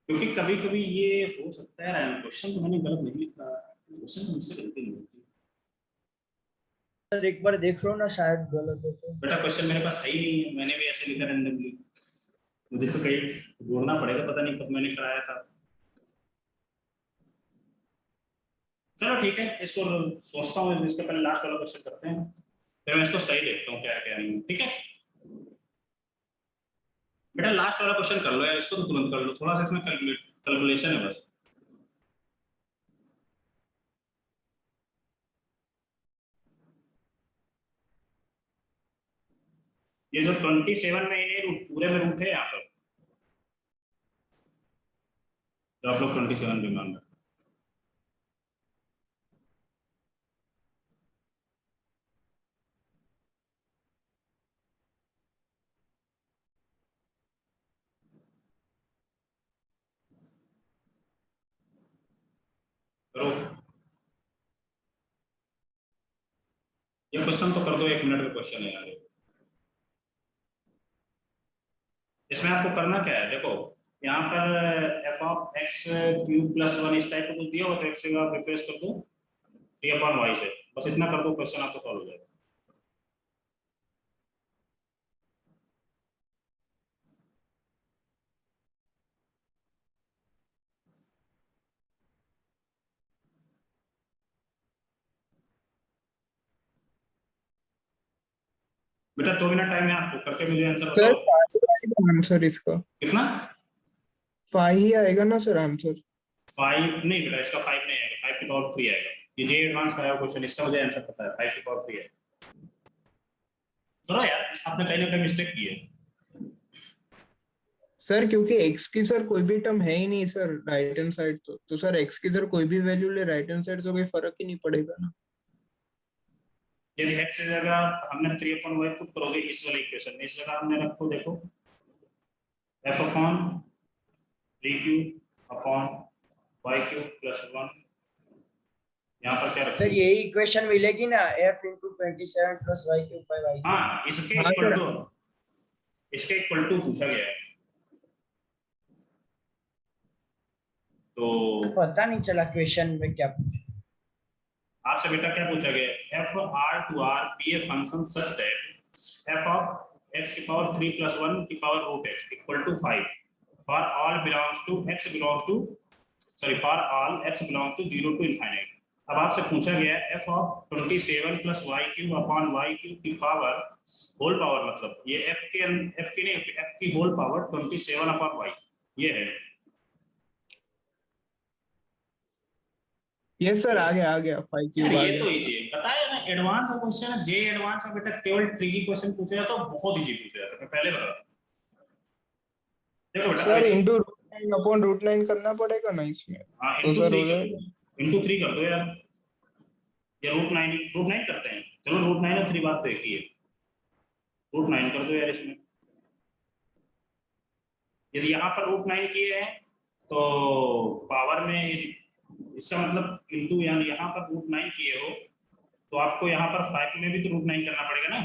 क्योंकि कभी कभी ये हो सकता है, क्वेश्चन तो मैंने गलत नहीं लिखा, क्वेश्चन तो मुझसे गलती नहीं होती सर एक बार देख लो ना, शायद गलत हो तो। बेटा, क्वेश्चन मेरे पास है ही नहीं है, मैंने भी ऐसे लिखा रैंडमली, मुझे तो कहीं ढूंढना पड़ेगा, पता नहीं कब मैंने कराया था। चलो ठीक है, इसको सोचता हूँ, इसके पहले लास्ट वाला क्वेश्चन करते हैं, फिर मैं इसको सही देखता हूँ क्या क्या नहीं, ठीक है बेटा, लास्ट वाला क्वेश्चन कर लो यार, इसको तो तुरंत कर लो, थोड़ा सा इसमें कैलकुलेशन है बस। ये जो 27 में इन्हें पूरे में रूट है यहाँ पर, तो आप लोग 27 भी मान रहे, करो ये क्वेश्चन तो कर दो, 1 मिनट का क्वेश्चन है यार। इसमें आपको करना क्या है, देखो यहाँ पर F of x cube plus 1 इस टाइप का कुछ दिया हो तो एक्स आप रिप्लेस कर दो 3/y से, बस इतना कर दो, क्वेश्चन आपको सॉल्व हो जाएगा। बेटा 2 मिनट टाइम है आपको, करके मुझे आंसर सर बताओ। आंसर इसका कितना? 5 ही आएगा ना सर आंसर? 5 नहीं बेटा, इसका 5 नहीं आएगा, 5 की पावर 3 आएगा। ये जे एडवांस का है क्वेश्चन, इसका मुझे आंसर पता है, 5 की पावर 3 है। सुनो यार, आपने कहीं ना कहीं मिस्टेक की है। सर क्योंकि x की सर कोई भी टर्म है ही नहीं सर राइट हैंड साइड, तो सर x की सर कोई भी वैल्यू ले राइट हैंड साइड तो कोई फर्क ही नहीं पड़ेगा ना। यदि x की जगह हमने 3/y पुट करोगे इस वाले इक्वेशन में, इस जगह हमने रखो, देखो f upon 3q upon y³ plus 1, यहाँ पर क्या रखो? सर यही इक्वेशन मिलेगी ना, f into 27 plus y³ by y³। हाँ, इसके हाँ, इक्वल सर। टू, इसके इक्वल टू पूछा गया है, तो पता नहीं चला क्वेश्चन में क्या पूछा। आपसे बेटा क्या पूछा गया है, f r to r be a function such that f of x की पावर 3 plus 1 की power root x equal to 5 for all belongs to x belongs to for all x belongs to 0 to infinite। अब आपसे पूछा गया है f of 27 plus y³ upon y³ की power whole power, मतलब ये f की होल पावर 27 upon y, ये है। यस सर, आ गया 5 यार क्यूब आ ये तो गया। इजी है, बताया ना, एडवांस का क्वेश्चन है, जे एडवांस में बेटा केवल ट्रिकी क्वेश्चन पूछे जाता है, बहुत इजी पूछे जाता है, मैं पहले बता दूं। देखो बेटा सर इनटू √9 अपॉन √9 करना पड़ेगा ना इसमें, हाँ, तो इनटू सर 3 हो जाएगा। इनटू 3 कर दो यार, या √9 करते हैं, चलो √9 और 3 बात तो एक ही है, √9 कर दो यार इसमें। यदि यहाँ पर √9 किए हैं तो पावर में, इसका मतलब इनटू यानी यहाँ पर √9 किए हो तो आपको यहाँ पर 5 में भी तो √9 करना पड़ेगा ना,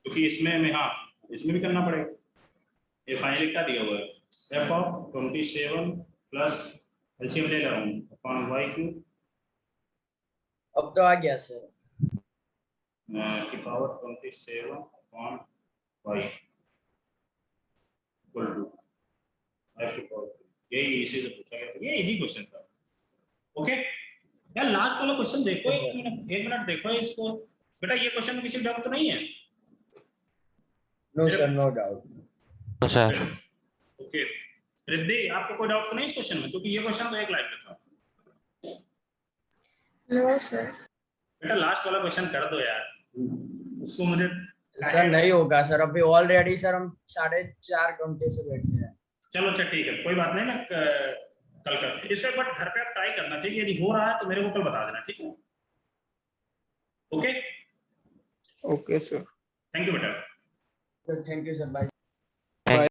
क्योंकि इसमें में, हाँ इसमें भी करना पड़ेगा। ये फाइनली क्या दिया हुआ है, f of 27 प्लस एलसीएम ले रहा हूँ अपॉन y³ अब तो आ गया सर। की power 27 upon y equal to 5 की पावर 3। यही इसी से पूछा गया था, ये इजी क्वेश्चन था। ओके यार, लास्ट वाला क्वेश्चन देखो, एक मिनट देखो इसको बेटा, ये क्वेश्चन में किसी डाउट तो नहीं है? No sir, no doubt. तो सर ओके रिद्धि, आपको कोई डाउट तो नहीं इस क्वेश्चन में, क्योंकि ये क्वेश्चन तो एक लाइन में था। No sir. बेटा लास्ट वाला क्वेश्चन कर दो यार, उसको मुझे सर नहीं होगा सर, अभी ऑलरेडी सर हम 4:30 घंटे से बैठे हैं। चलो अच्छा ठीक है, कोई बात नहीं ना, कल कर इसका एक बार घर पे आप ट्राई करना, ठीक है? यदि हो रहा है तो मेरे को कल बता देना, ठीक है? Okay okay sir. Thank you बेटा। Thank you sir, bye.